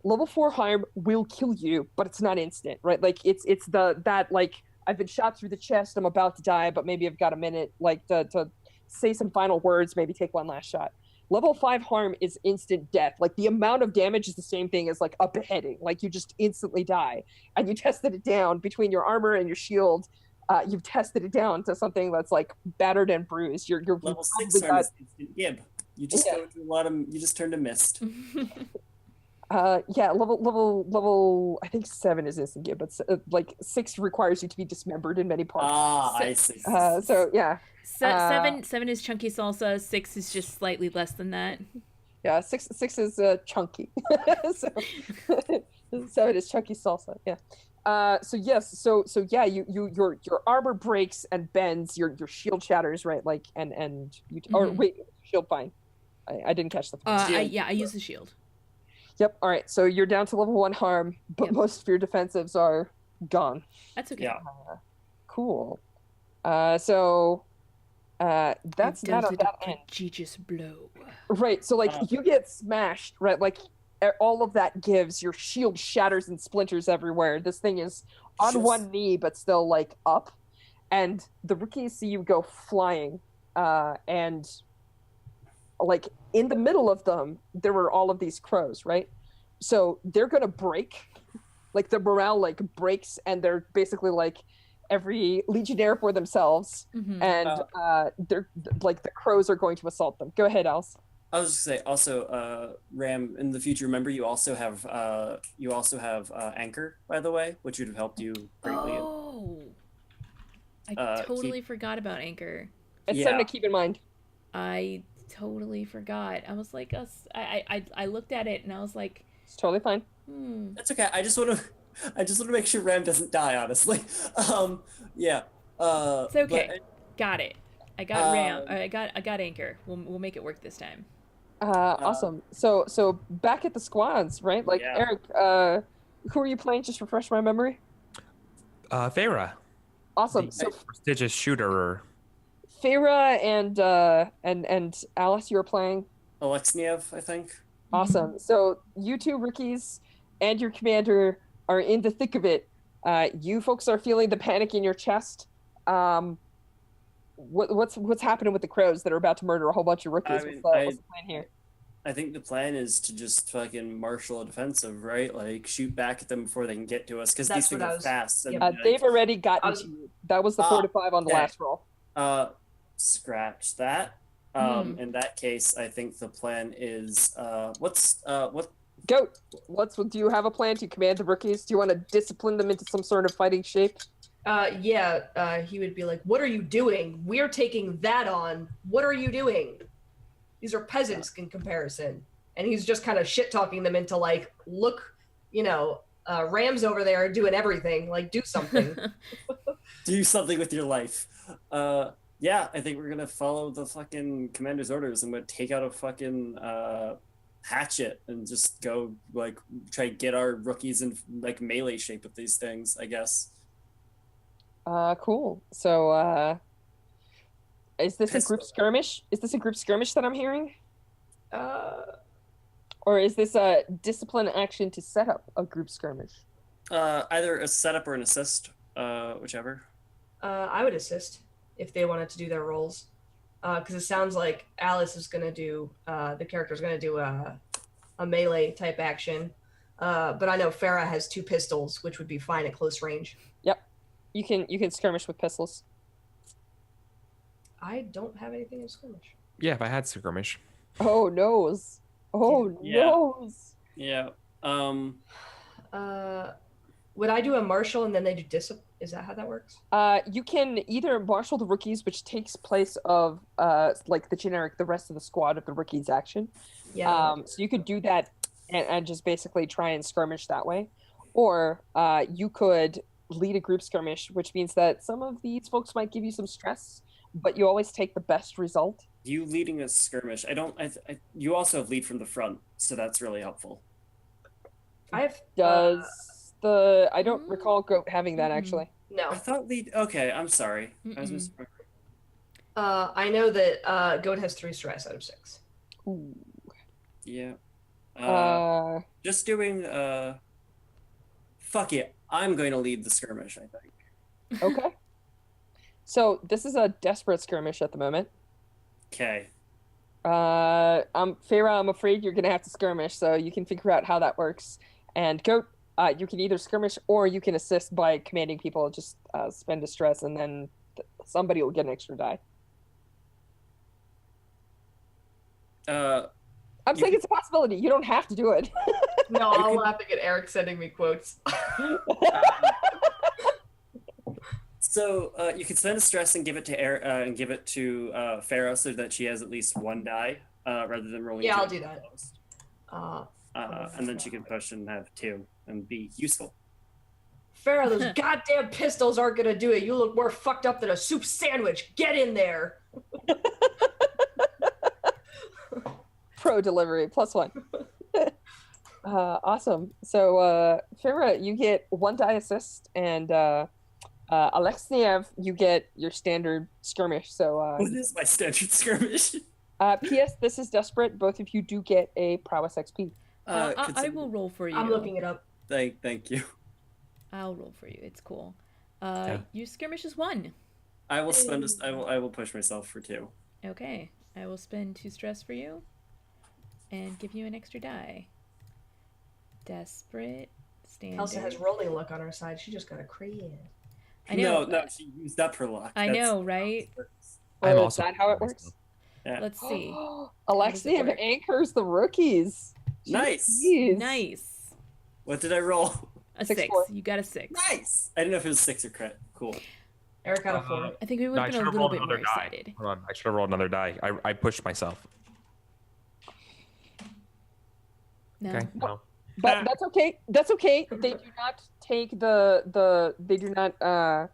C: Level 4 harm will kill you, but it's not instant, right? Like it's that like I've been shot through the chest, I'm about to die, but maybe I've got a minute like to say some final words, maybe take one last shot. Level 5 harm is instant death. Like the amount of damage is the same thing as like a beheading. Like you just instantly die. And you tested it down between your armor and your shield. You've tested it down to something that's like battered and bruised. You're
B: Level 6 harm is instant gib. You just go through you just turn to mist.
C: Yeah, level I think 7 is instant gib, but like 6 requires you to be dismembered in many parts.
B: I see.
C: So yeah.
A: 7 is chunky salsa. 6 is just slightly less than that.
C: Yeah, 6 is chunky. So 7 is chunky salsa. Yeah. So yes, so yeah, your armor breaks and bends, your shield shatters, right? Like and you or wait, shield fine. I didn't catch the
A: I use the shield.
C: Yep. All right. So you're down to level 1 harm, but most of your defensives are gone.
A: That's okay.
B: Yeah.
C: Cool. So that's that on that end.
A: Prodigious blow.
C: Right. So like you get smashed, right? Like all of that gives, your shield shatters and splinters everywhere. This thing is on one knee, but still like up, and the rookies see you go flying, and like in the middle of them, there were all of these crows, right? So they're gonna break, like the morale like breaks, and they're basically like every legionnaire for themselves, and they're like the crows are going to assault them. Go ahead, Alice.
B: I was just gonna say also, Ram, in the future, remember you also have anchor, by the way, which would have helped you greatly.
A: Oh, I totally forgot about anchor.
C: It's something to keep in mind.
A: I totally forgot. I was like, I looked at it and I was like,
C: it's totally fine.
B: That's okay. I just want to. I just want to make sure Ram doesn't die, honestly. Yeah.
A: It's okay.
B: But,
A: Got it. I got Ram. I got Anchor. We'll make it work this time.
C: Awesome. So back at the squads, right? Like
B: Yeah.
C: Eric, who are you playing? Just refresh my memory.
D: Farah,
C: Awesome.
D: the
C: So
D: prestigious shooter.
C: Farah and Alice, you're playing.
B: Alexniev, I think.
C: Awesome. So you two rookies and your commander are in the thick of it. You folks are feeling the panic in your chest. What's happening with the crows that are about to murder a whole bunch of rookies?
B: I mean,
C: What's the plan here?
B: I think the plan is to just fucking marshal a defensive, right? Like shoot back at them before they can get to us, because these
E: That's
B: things
E: what I
B: are
E: was-
B: fast. And,
E: yep.
B: like,
C: They've already gotten to you. That was the 4 to 5 on the
B: okay.
C: last roll.
B: Scratch that. In that case, I think the plan is what?
C: Goat, do you have a plan to command the rookies? Do you want to discipline them into some sort of fighting shape?
E: He would be like, "What are you doing? We're taking that on. What are you doing? These are peasants in comparison." And he's just kind of shit talking them into like, "Look, Ram's over there doing everything. Like, do something."
B: Do something with your life. Yeah, I think we're gonna follow the fucking commander's orders and we'll take out a fucking hatchet and just go like try to get our rookies in like melee shape with these things, I guess.
C: Cool. So, is this a
B: Pistol.
C: group skirmish? Is this a group skirmish that I'm hearing?
E: uh,
C: Or is this a discipline action to set up a group skirmish?
B: Either a setup or an assist, whichever.
E: I would assist if they wanted to do their roles, because it sounds like Alice is gonna do the character's gonna do a melee type action, but I know Farah has 2 pistols, which would be fine at close range.
C: Yep. You can skirmish with pistols.
E: I don't have anything in skirmish.
D: Yeah, if I had skirmish.
C: Oh noes. Oh
B: Yeah.
C: noes.
B: Yeah.
E: Would I do a marshal and then they do discipline? Is that how that works?
C: You can either marshal the rookies, which takes place of like the rest of the squad of the rookies action.
E: Yeah.
C: So you could do that and just basically try and skirmish that way. Or you could lead a group skirmish, which means that some of these folks might give you some stress, but you always take the best result.
B: You leading a skirmish. You also have lead from the front, so that's really helpful.
E: I have
C: I don't recall Goat having that actually.
E: no.
B: I thought lead. Okay, I'm sorry. I was
A: Mm-mm.
B: misremembering.
E: I know that Goat has 3 stress out of 6.
C: Ooh.
B: Yeah.
C: Just
B: Just doing. Fuck it. I'm going to lead the skirmish, I think.
C: okay. So this is a desperate skirmish at the moment.
B: Okay.
C: Farah, I'm afraid you're gonna have to skirmish, so you can figure out how that works. And Goat, you can either skirmish or you can assist by commanding people. Just spend a stress, and then somebody will get an extra die. I'm saying it's a possibility. You don't have to do it.
E: No, I'll laughing at Eric sending me quotes.
B: So you can spend a stress and give it to Farah so that she has at least 1 die rather than rolling.
E: Yeah,
B: 2
E: I'll do that.
B: And then she can push and have 2 and be useful.
E: Farah, those goddamn pistols aren't gonna do it. You look more fucked up than a soup sandwich. Get in there.
C: Pro delivery +1. Awesome. So Farah, you get 1 die assist, and Alexniev, you get your standard skirmish. So
B: What is my standard skirmish?
C: P.S. This is desperate. Both of you do get a prowess XP.
A: I will roll for you.
E: I'm looking it up.
B: Thank you.
A: I'll roll for you. It's cool.
D: Yeah.
A: Your skirmish is 1.
B: I will spend. I will push myself for 2.
A: Okay. I will spend 2 stress for you, and give you an extra die. Desperate. Standard.
E: Elsa has rolling luck on her side. She just got a crit.
A: I know.
B: No, she used up her luck.
A: I know, right?
D: I'm
C: Or is
D: also
C: that how it works?
B: Yeah.
A: Let's see.
C: Alexiev
A: work?
C: anchors the rookies.
B: Nice.
C: Jeez.
A: Nice.
B: What did I roll?
A: A
C: 6,
A: 6.
C: 4.
A: You got a 6.
B: Nice. I didn't know if it was 6 or crit. Cool.
E: Eric got a 4.
A: I think we would
D: No, I
A: have been
D: should
A: a
D: have
A: little
D: rolled
A: bit more
D: another die.
A: excited.
D: Hold on, I should have rolled another die. I pushed myself.
A: No.
D: Okay. No.
C: But that's okay. That's okay. They do not take they do not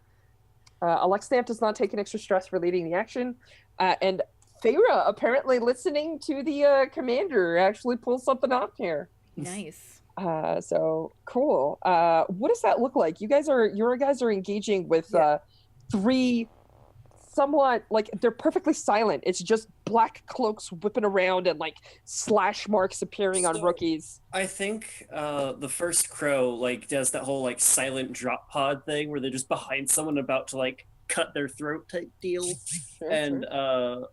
C: Alexander does not take an extra stress for leading the action. And Feyre, apparently listening to the commander, actually pulls something off here.
A: Nice.
C: So cool. What does that look like? Your guys are engaging with three somewhat like they're perfectly silent. It's just black cloaks whipping around and like slash marks appearing on rookies.
B: I think the first crow like does that whole like silent drop pod thing where they're just behind someone about to like cut their throat type deal.
C: Sure,
B: And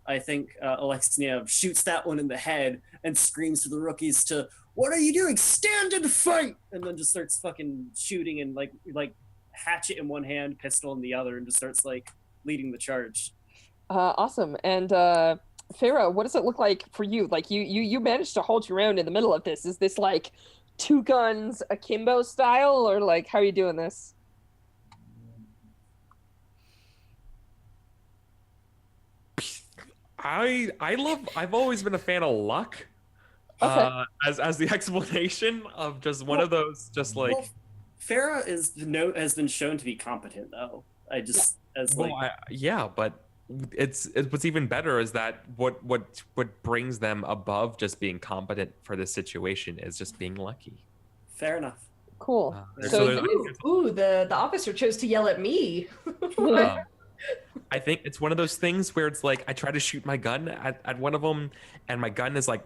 B: I think Alexiev shoots that one in the head and screams to the rookies to, "What are you doing? Stand and fight!" And then just starts fucking shooting and like hatchet in one hand, pistol in the other, and just starts like leading the charge.
C: Awesome. And Farah, what does it look like for you? Like you managed to hold your own in the middle of this. Is this like two guns akimbo style, or like how are you doing this?
D: I've always been a fan of luck.
C: Okay.
D: As the explanation of just one of those just like
B: Farah has been shown to be competent though.
D: but it's what's even better is that what brings them above just being competent for this situation is just being lucky.
B: Fair enough.
C: Cool.
E: The officer chose to yell at me.
D: I think it's one of those things where it's like I try to shoot my gun at one of them, and my gun is like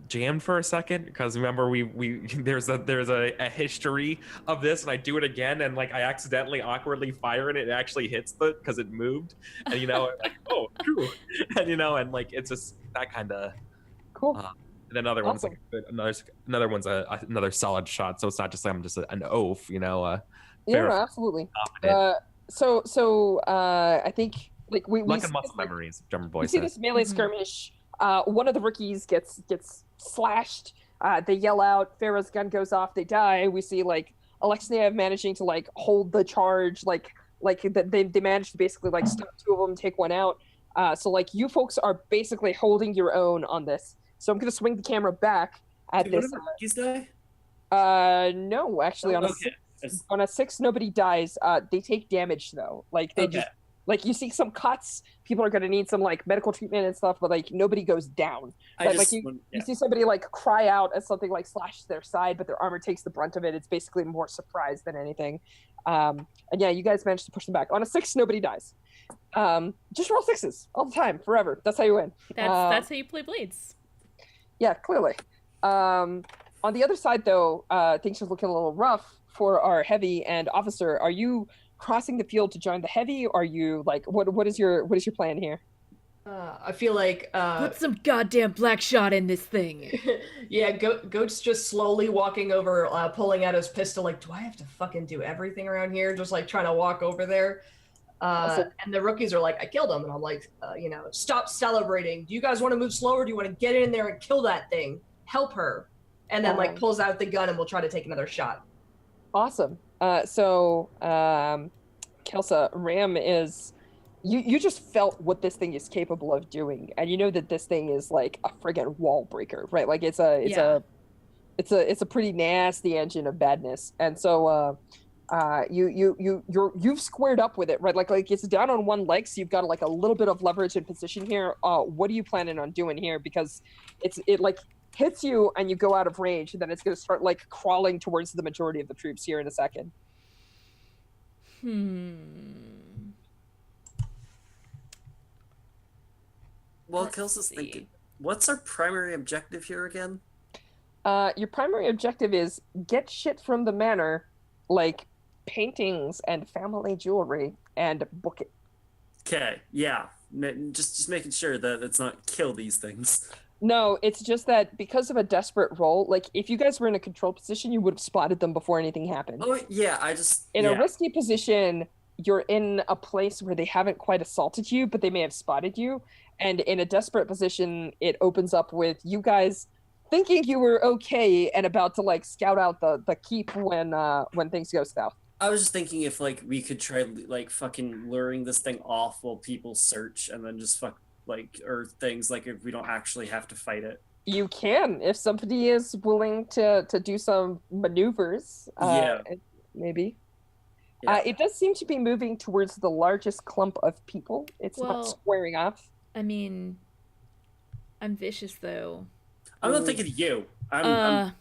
D: jammed for a second because remember there's a history of this, and I do it again, and like I accidentally awkwardly fire it, and it actually hits because it moved, and like oh, cool. And like it's just that kind of
C: cool.
D: And then another one's like another one's another solid shot, so it's not just like I'm just an oaf,
C: Yeah, absolutely. I think like we
D: luck and muscle memories, drummer boy
C: says. See this melee skirmish. One of the rookies gets slashed. They yell out. Farah's gun goes off. They die. We see like Alexiev managing to like hold the charge. They managed to basically like stop two of them, take one out. So like you folks are basically holding your own on this. So I'm gonna swing the camera back at
B: Did
C: this.
B: One of the rookies die?
C: No, actually on a 6 nobody dies. They take damage though. Like they just like you see some cuts. People are gonna need some like medical treatment and stuff, but like nobody goes down. You see somebody like cry out as something like slashes their side, but their armor takes the brunt of it. It's basically more surprise than anything. And yeah, you guys managed to push them back. On a 6, nobody dies. Just roll 6s all the time, forever. That's how you win.
A: That's how you play Blades.
C: Yeah, clearly. On the other side though, things are looking a little rough for our heavy and officer. Are you crossing the field to join the heavy? Or are you like what is your plan here?
E: I feel like
A: put some goddamn black shot in this thing.
E: Yeah, Goat's just slowly walking over, pulling out his pistol. Like, do I have to fucking do everything around here? Just like trying to walk over there. And the rookies are like, I killed him, and I'm like, stop celebrating. Do you guys want to move slower? Do you want to get in there and kill that thing? Help her. And then like pulls out the gun, and we'll try to take another shot.
C: Awesome. Kelsa, Ram is you just felt what this thing is capable of doing, and you know that this thing is like a friggin' wall breaker, right? Like it's a pretty nasty engine of badness, and so you've squared up with it, right? Like it's down on one leg, so you've got like a little bit of leverage and position here. What are you planning on doing here? Because it like hits you and you go out of range, and then it's going to start like crawling towards the majority of the troops here in a second.
B: Well, Kelsa's thinking, what's our primary objective here again?
C: Your primary objective is get shit from the manor, like paintings and family jewelry, and book it.
B: Okay, yeah. Just making sure that it's not kill these things.
C: No, it's just that because of a desperate roll, like if you guys were in a control position, you would have spotted them before anything happened.
B: Oh yeah,
C: a risky position, you're in a place where they haven't quite assaulted you, but they may have spotted you. And in a desperate position, it opens up with you guys thinking you were okay and about to like scout out the keep when things go south.
B: I was just thinking if like we could try like fucking luring this thing off while people search, and then just or things like if we don't actually have to fight it.
C: You can, if somebody is willing to do some maneuvers.
B: Yeah.
C: Maybe.
B: Yeah.
C: It does seem to be moving towards the largest clump of people. It's not
A: Well,
C: squaring off.
A: I mean, I'm vicious though.
B: I'm not thinking of you.
E: Yeah,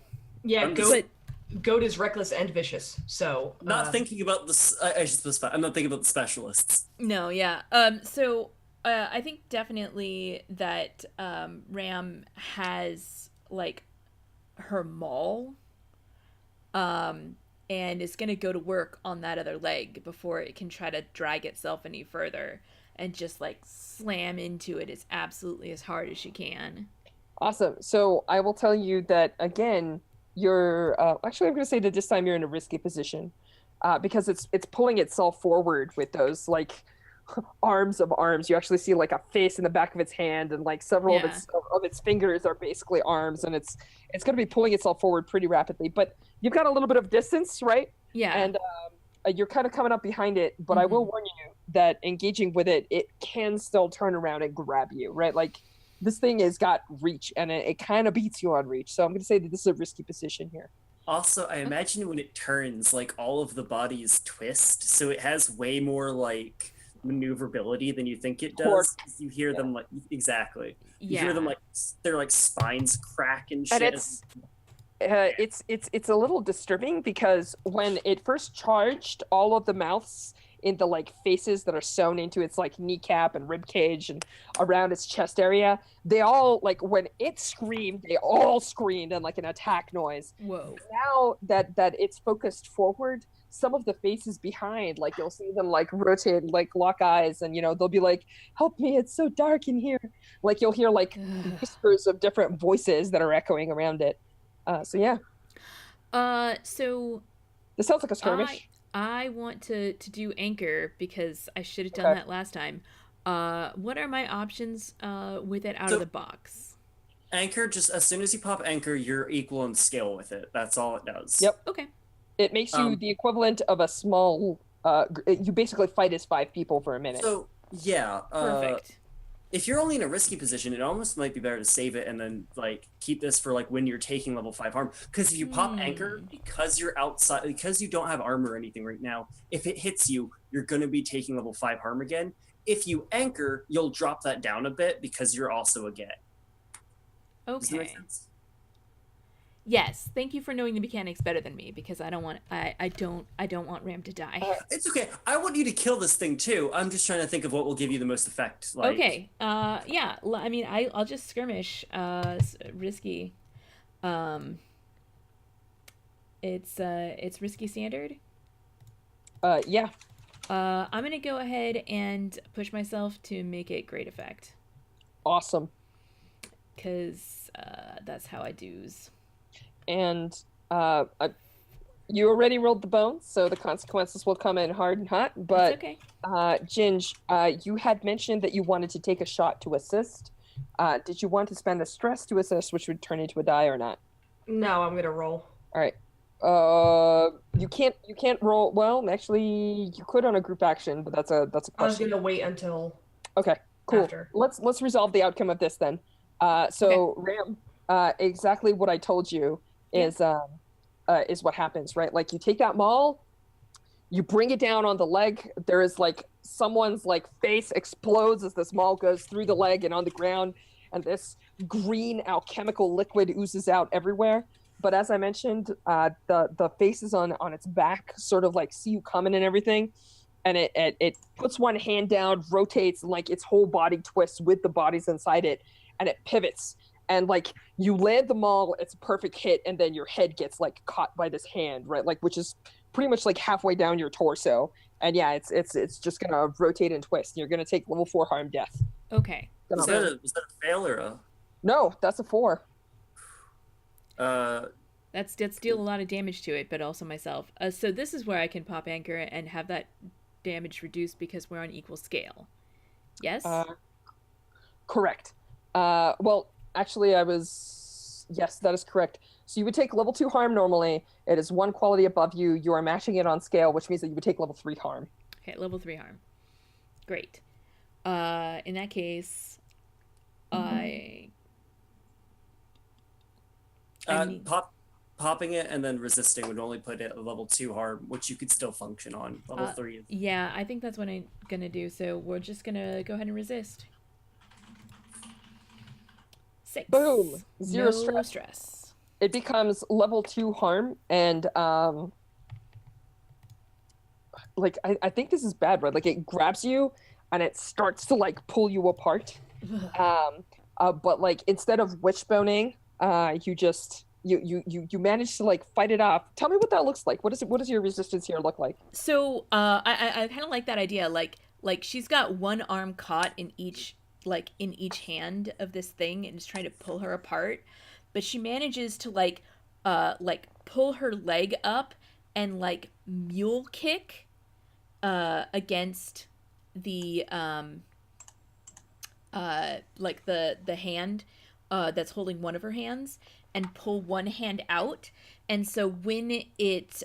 B: I'm
E: goat.
A: But
E: Goat is reckless and vicious. So
B: not thinking about this. I should specify. I'm not thinking about the specialists.
A: no, yeah. So I think definitely that Ram has like her maul, and is gonna go to work on that other leg before it can try to drag itself any further, and just like slam into it as absolutely as hard as she can.
C: Awesome. So I will tell you that again, you're actually I'm going to say that this time you're in a risky position, because it's pulling itself forward with those like arms of arms. You actually see like a face in the back of its hand, and like several
A: Yeah.
C: of its fingers are basically arms, and it's going to be pulling itself forward pretty rapidly. But you've got a little bit of distance, right?
A: Yeah.
C: And you're kind of coming up behind it. But I will warn you that engaging with it, it can still turn around and grab you, right? Like this thing has got reach, and it kind of beats you on reach. So I'm going to say that this is a risky position here.
B: Also, I imagine when it turns, like all of the bodies twist, so it has way more like maneuverability than you think it
C: Torque.
B: does. 'Cause you hear them like exactly. You
A: Yeah.
B: hear them like their like spines crack and shit.
C: And it's a little disturbing because when it first charged, all of the mouths in the like faces that are sewn into its like kneecap and rib cage and around its chest area, they all like when it screamed, they all screamed in like an attack noise.
A: Whoa.
C: Now that it's focused forward, some of the faces behind, like you'll see them like rotate, like lock eyes, and they'll be like, "Help me! It's so dark in here." Like you'll hear like whispers of different voices that are echoing around it. So yeah.
A: So
C: This sounds like a skirmish.
A: I want to do anchor because I should have done
C: Okay.
A: that last time. What are my options with it out
B: So-
A: of the box?
B: Anchor, just as soon as you pop anchor, you're equal in skill with it. That's all it does.
C: Yep.
A: Okay.
C: It makes you the equivalent of a small. You basically fight as 5 people for a minute.
B: So yeah.
A: Perfect.
B: If you're only in a risky position, it almost might be better to save it and then like keep this for like when you're taking level 5 harm. Because if you pop anchor, because you're outside, because you don't have armor or anything right now, if it hits you, you're gonna be taking level 5 harm again. If you anchor, you'll drop that down a bit because you're also a get. Does that make
A: Okay.
B: sense?
A: Yes. Thank you for knowing the mechanics better than me because I don't want want Ram to die.
B: It's okay. I want you to kill this thing too. I'm just trying to think of what will give you the most effect. Like,
A: Okay. Yeah. I mean, I'll just skirmish. Risky. It's risky standard.
C: Yeah.
A: I'm gonna go ahead and push myself to make it great effect
C: Awesome.
A: because that's how I do's.
C: And you already rolled the bones, so the consequences will come in hard and hot. But
A: It's okay.
C: Ginge, you had mentioned that you wanted to take a shot to assist. Did you want to spend a stress to assist, which would turn into a die, or not?
E: No, I'm gonna roll.
C: All right. You can't roll. Well, actually, you could on a group action, but that's a
E: I was
C: question.
E: gonna wait until
C: Okay, cool.
E: after.
C: Let's resolve the outcome of this then. So Ram, exactly what I told you is what happens, right? Like you take that maul, you bring it down on the leg. There is like someone's like face explodes as this maul goes through the leg and on the ground, and this green alchemical liquid oozes out everywhere. But as I mentioned, the faces on its back sort of like see you coming and everything, and it puts one hand down, rotates, and like its whole body twists with the bodies inside it, and it pivots. And like you land the maul, it's a perfect hit, and then your head gets like caught by this hand, right? Like which is pretty much like halfway down your torso. And yeah, it's just gonna rotate and twist. You're gonna take level 4 harm death.
A: Okay.
B: was that a fail or a?
C: No, that's a 4.
A: That's deal a lot of damage to it, but also myself. So this is where I can pop anchor and have that damage reduced because we're on equal scale. Yes.
C: Correct. Well, actually, yes, that is correct. So you would take level 2 harm normally. It is 1 quality above you. You are matching it on scale, which means that you would take level 3 harm.
A: Okay, level 3 harm. Great. In that case, I
B: Popping it and then resisting would only put it at level 2 harm, which you could still function on. Level 3 is...
A: Yeah, I think that's what I'm gonna do. So we're just gonna go ahead and resist. 6.
C: Boom. Zero
A: No
C: stress. It becomes level 2 harm, and like I think this is bad, right? Like it grabs you and it starts to like pull you apart. But like instead of wishboning, you just you manage to like fight it off. Tell me what that looks like. What does your resistance here look like?
A: So I kind of like that idea. Like she's got one arm caught in each hand of this thing and is trying to pull her apart, but she manages to like pull her leg up and like mule kick against the like the hand that's holding one of her hands, and pull one hand out. And so when it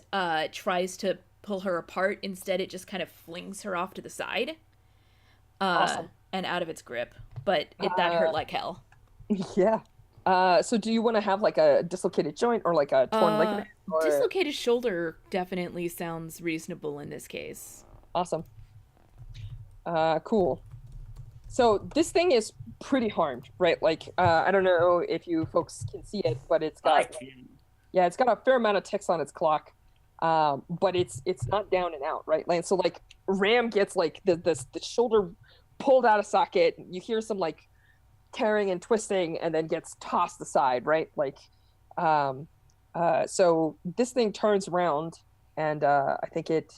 A: tries to pull her apart, instead it just kind of flings her off to the side
C: Awesome.
A: and out of its grip. But that hurt like hell.
C: Yeah. So do you want to have like a dislocated joint or like a torn ligament? Or...
A: Dislocated shoulder definitely sounds reasonable in this case.
C: Awesome. Cool. So this thing is pretty harmed, right? Like, I don't know if you folks can see it, but it's got, it's got a fair amount of ticks on its clock. But it's not down and out, right? Like, so like Ram gets like the shoulder pulled out of socket. You hear some like tearing and twisting, and then gets tossed aside, right? Like, so this thing turns around, and I think it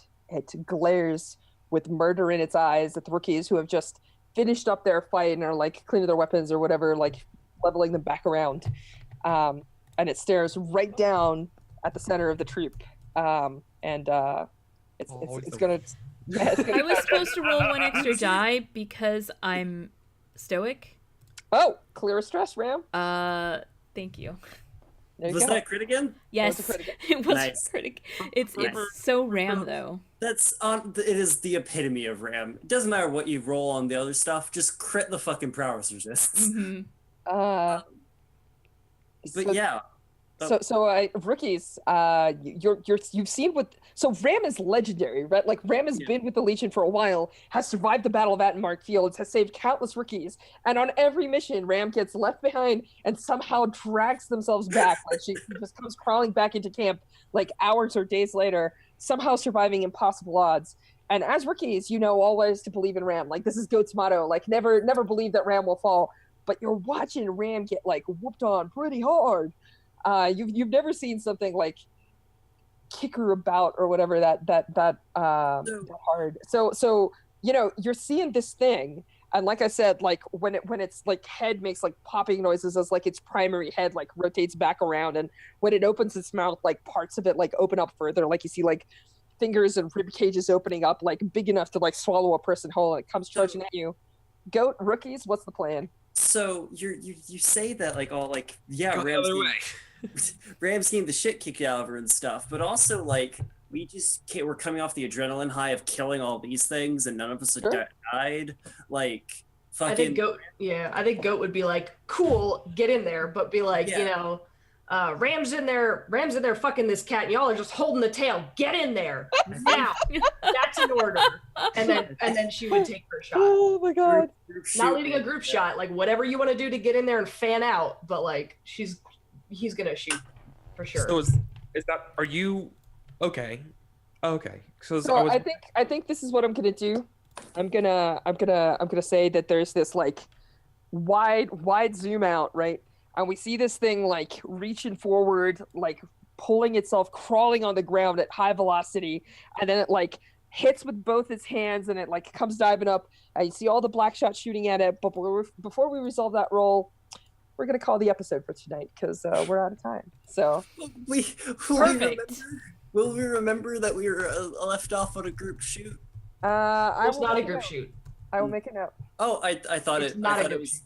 C: glares with murder in its eyes at the rookies who have just finished up their fight and are like cleaning their weapons or whatever, like leveling them back around. And it stares right down at the center of the troop. And it's gonna. Yeah, it's gonna
A: I was supposed to roll one extra die because I'm stoic.
C: Oh, clear a stress, Ram.
A: Thank you.
B: Was that a crit again?
A: Yes, it was
B: nice.
A: a crit. It's so Ram though.
B: That's on. It is the epitome of Ram. It doesn't matter what you roll on the other stuff. Just crit the fucking prowess resists.
A: Mm-hmm.
B: But yeah.
C: So rookies, you've seen what. So Ram is legendary, right? Like Ram has been with the Legion for a while, has survived the Battle of Attenmark Fields, has saved countless rookies, and on every mission, Ram gets left behind and somehow drags themselves back. Like she just comes crawling back into camp, like hours or days later, somehow surviving impossible odds. And as rookies, you know always to believe in Ram. Like this is Goat's motto. Like never believe that Ram will fall. But you're watching Ram get like whooped on pretty hard. You've never seen something like kick her about or whatever that hard. So you know you're seeing this thing, and like I said, like when it's like head makes like popping noises as like its primary head like rotates back around, and when it opens its mouth, like parts of it like open up further, like you see like fingers and rib cages opening up like big enough to like swallow a person whole, and it comes charging at you. Goat, rookies, what's the plan?
B: So you say that like all like Ram's getting the shit kicked out of her and stuff, but also like we're coming off the adrenaline high of killing all these things, and none of us have died. Like fucking.
E: I think Goat would be like, cool, get in there, but be like, you know, Ram's in there fucking this cat, and y'all are just holding the tail. Get in there now. That's an order. And then she would take her shot.
C: Oh my god.
E: Not leading a group shot, like whatever you want to do to get in there and fan out, but like he's gonna shoot for sure.
D: So is that, are you okay? So
C: I think this is what I'm gonna do. I'm gonna say that there's this like wide zoom out, right? And we see this thing like reaching forward, like pulling itself, crawling on the ground at high velocity, and then it like hits with both its hands, and it like comes diving up. You see all the black shots shooting at it. But before we resolve that roll, we're gonna call the episode for tonight because we're out of time. So
B: will we remember that we were left off on a group shoot?
E: It's not a group shoot.
C: I will make a note.
B: Oh, I thought
E: it's
B: it.
E: Not
B: I thought
E: a
B: it was.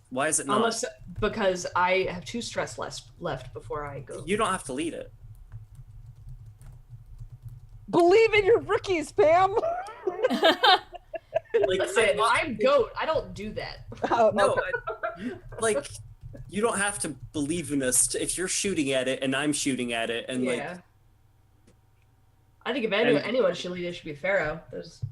B: Why is it not?
E: Unless, because I have 2 stress left before I go.
B: You don't have to lead it.
C: Believe in your rookies, Pam.
B: Like
E: Listen, I'm Goat. I don't do that.
C: Oh,
B: no,
C: okay.
B: like you don't have to believe in us if you're shooting at it and I'm shooting at it, and like
E: Yeah. I think if
B: And-
E: anyone should lead, it should be Pharaoh.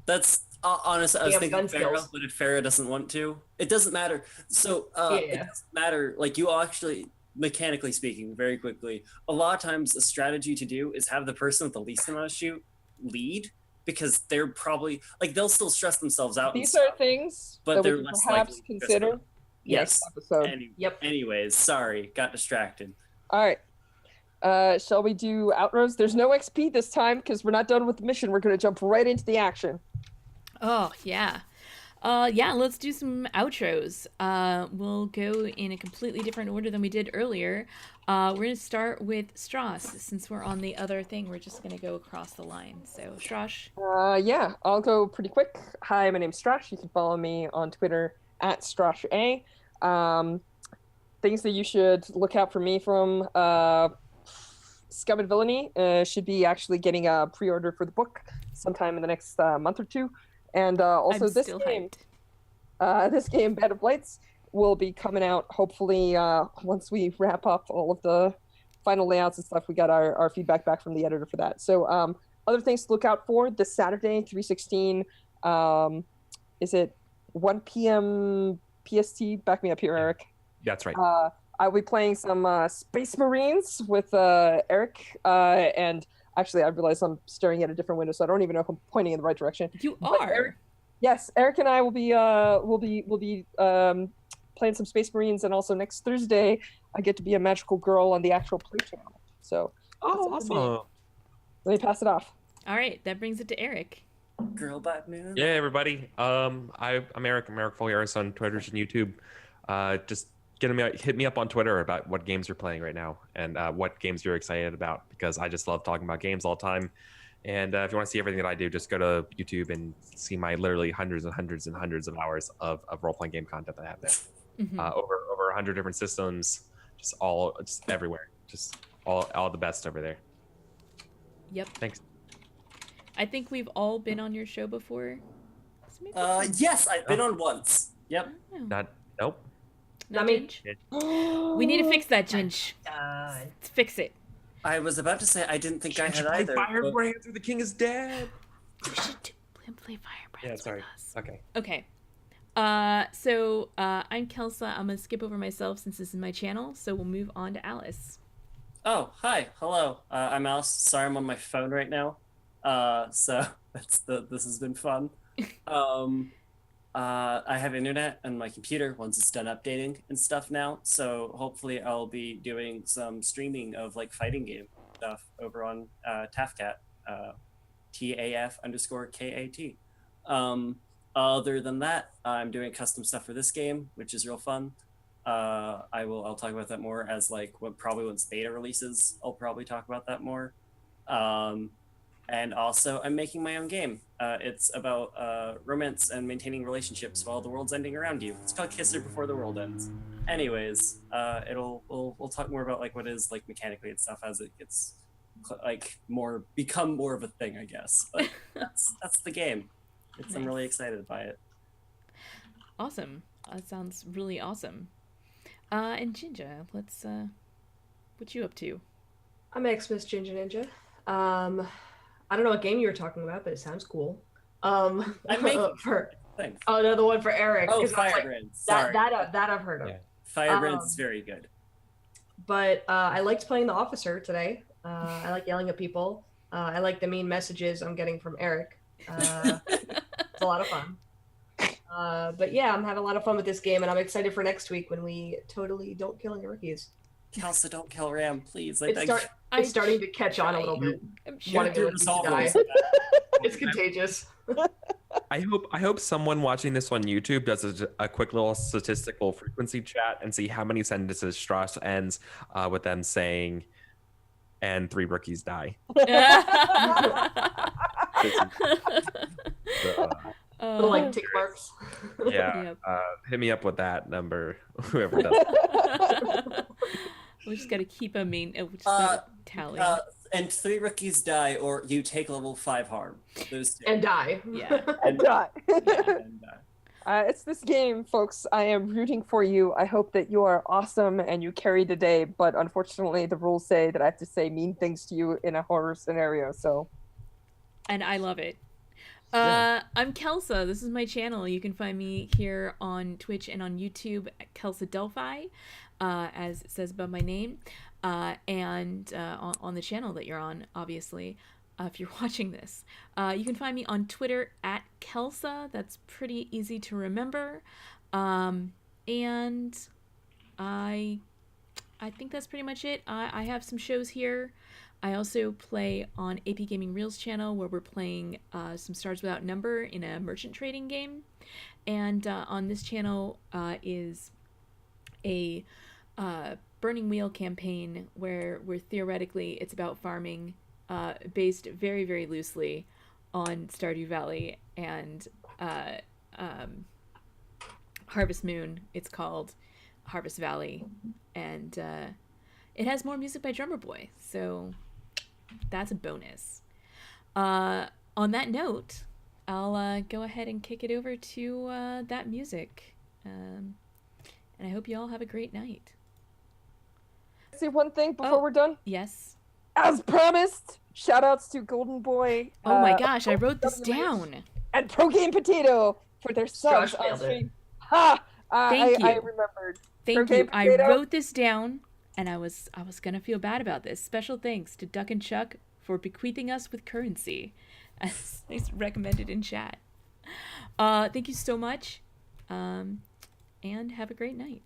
B: that's honestly, I was
E: They have
B: thinking
E: gun
B: Pharaoh,
E: skills.
B: but if Pharaoh doesn't want to, it doesn't matter. So it
E: Yeah.
B: doesn't matter. Like you actually, mechanically speaking, very quickly, a lot of times a strategy to do is have the person with the least amount of shoot lead, because they're probably like they'll still stress themselves out.
C: These
B: and
C: are
B: stuff,
C: things
B: but
C: that we
B: they're
C: can
B: less
C: perhaps
B: likely to
C: consider
B: stress
C: next
B: Yes.
C: episode.
E: Yep.
B: Anyways, sorry, got distracted.
C: All right. Shall we do outros? There's no XP this time because we're not done with the mission. We're going to jump right into the action.
A: Oh, yeah. Yeah, let's do some outros. We'll go in a completely different order than we did earlier. We're going to start with Strauss. Since we're on the other thing, we're just going to go across the line. So, Strauss.
C: Yeah, I'll go pretty quick. Hi, my name's Strash. You can follow me on Twitter at StrashA. Things that you should look out for me from Scum and Villainy should be actually getting a pre-order for the book sometime in the next month or two. And also
A: I'm
C: this
A: still
C: game,
A: hyped.
C: Bed of Lights, will be coming out hopefully once we wrap up all of the final layouts and stuff. We got our feedback back from the editor for that. So other things to look out for this Saturday, 3/16. Is it 1 p.m. PST? Back me up here, Eric.
D: That's right.
C: I'll be playing some Space Marines with Eric, and actually I realize I'm staring at a different window, so I don't even know if I'm pointing in the right direction.
A: You
C: But
A: are.
C: Yes, Eric and I will be playing some Space Marines, and also next Thursday I get to be a magical girl on the actual play channel. So
D: Oh,
C: that's it for me.
D: awesome.
C: Let me pass it off.
A: All right, that brings it to Eric.
B: Girl Bat Moon.
D: Yeah, everybody. I'm Eric. I'm Eric Foliaris on Twitter and YouTube. Just hit me up on Twitter about what games you're playing right now and what games you're excited about, because I just love talking about games all the time. And if you want to see everything that I do, just go to YouTube and see my literally hundreds and hundreds and hundreds of hours of role-playing game content that I have there.
A: Mhm.
D: Over 100 different systems, just everywhere. Just all the best over there.
A: Yep.
D: Thanks.
A: I think we've all been on your show before. So maybe
B: Yes, I've been on once. Yep.
D: Nope.
A: No,
E: I mean-
A: Ginge? We need to fix that, Ginge. Let's fix it.
B: I was about to say I didn't think I had
D: Play
B: either. but-
D: Firebrands or the King is dead.
A: We should play Firebrands
D: Yeah, sorry.
A: with us.
D: Okay.
A: Okay. So I'm Kelsa. I'm gonna skip over myself since this is my channel. So we'll move on to Alice.
B: Oh, hi, hello. I'm Alice. Sorry, I'm on my phone right now. So this has been fun. I have internet on my computer once it's done updating and stuff now. So hopefully I'll be doing some streaming of like fighting game stuff over on TAFKAT, TAF_KAT. Other than that, I'm doing custom stuff for this game, which is real fun. I'll talk about that more as like probably once beta releases. I'll probably talk about that more. And also, I'm making my own game. It's about romance and maintaining relationships while the world's ending around you. It's called Kiss Her Before the World Ends. Anyways, we'll talk more about like what is like mechanically and stuff as it gets like become more of a thing, I guess. But that's the game. I'm really excited by it.
A: Awesome. That sounds really awesome. And Ginja, what you up to?
E: I'm Xmas Ginger Ninja. I don't know what game you were talking about, but it sounds cool.
B: I'm making
E: for
B: Thanks.
E: another one for Eric.
B: Oh,
E: 'cause I was like,
B: Firebrands. Sorry.
E: that I've heard of.
D: Yeah.
B: Firebrands is very good.
E: But I liked playing the officer today. I like yelling at people. I like the mean messages I'm getting from Eric. It's a lot of fun. But yeah, I'm having a lot of fun with this game, and I'm excited for next week when we totally don't kill any rookies.
B: Kelsa, don't kill Ram, please.
E: It's starting to catch on a little bit.
A: I'm
E: Wanna
A: sure.
E: do it. Die. It's contagious.
D: I hope someone watching this on YouTube does a quick little statistical frequency chat and see how many sentences Strauss ends with them saying, "And 3 rookies die." So,
E: Little, like tick marks.
D: yeah,
A: Yep.
D: hit me up with that number, whoever does.
A: We just gotta keep a tally.
B: And 3 rookies die, or you take level 5 harm. Those two.
E: And die.
A: Yeah.
B: And
C: Die.
B: and die.
C: It's this game, folks. I am rooting for you. I hope that you are awesome and you carry the day. But unfortunately, the rules say that I have to say mean things to you in a horror scenario. So,
A: And I love it.
D: Yeah.
A: I'm Kelsa. This is my channel. You can find me here on Twitch and on YouTube at Kelsa Delphi, as it says above my name, and on the channel that you're on, obviously, if you're watching this. You can find me on Twitter at Kelsa. That's pretty easy to remember. And I think that's pretty much it. I have some shows here. I also play on AP Gaming Reels channel where we're playing some Stars Without Number in a merchant trading game. And on this channel is a Burning Wheel campaign where theoretically it's about farming, based very, very loosely on Stardew Valley and Harvest Moon. It's called Harvest Valley. And it has more music by Drummer Boy, so that's a bonus. On that note, I'll go ahead and kick it over to that music. And I hope you all have a great night.
C: say one thing before we're done.
A: Yes.
C: As promised, shout outs to Golden Boy.
A: Oh my gosh, I wrote this down.
C: And Pro Game Potato for their subs
E: Josh
C: on
E: nailed it.
C: stream. Ha!
A: Thank
C: I
A: you.
C: remembered.
A: Thank
C: Pro
A: you.
C: Game
A: I
C: Potato.
A: wrote this down, and I was gonna feel bad about this. Special thanks to Duck and Chuck for bequeathing us with currency, as is recommended in chat. Thank you so much, and have a great night.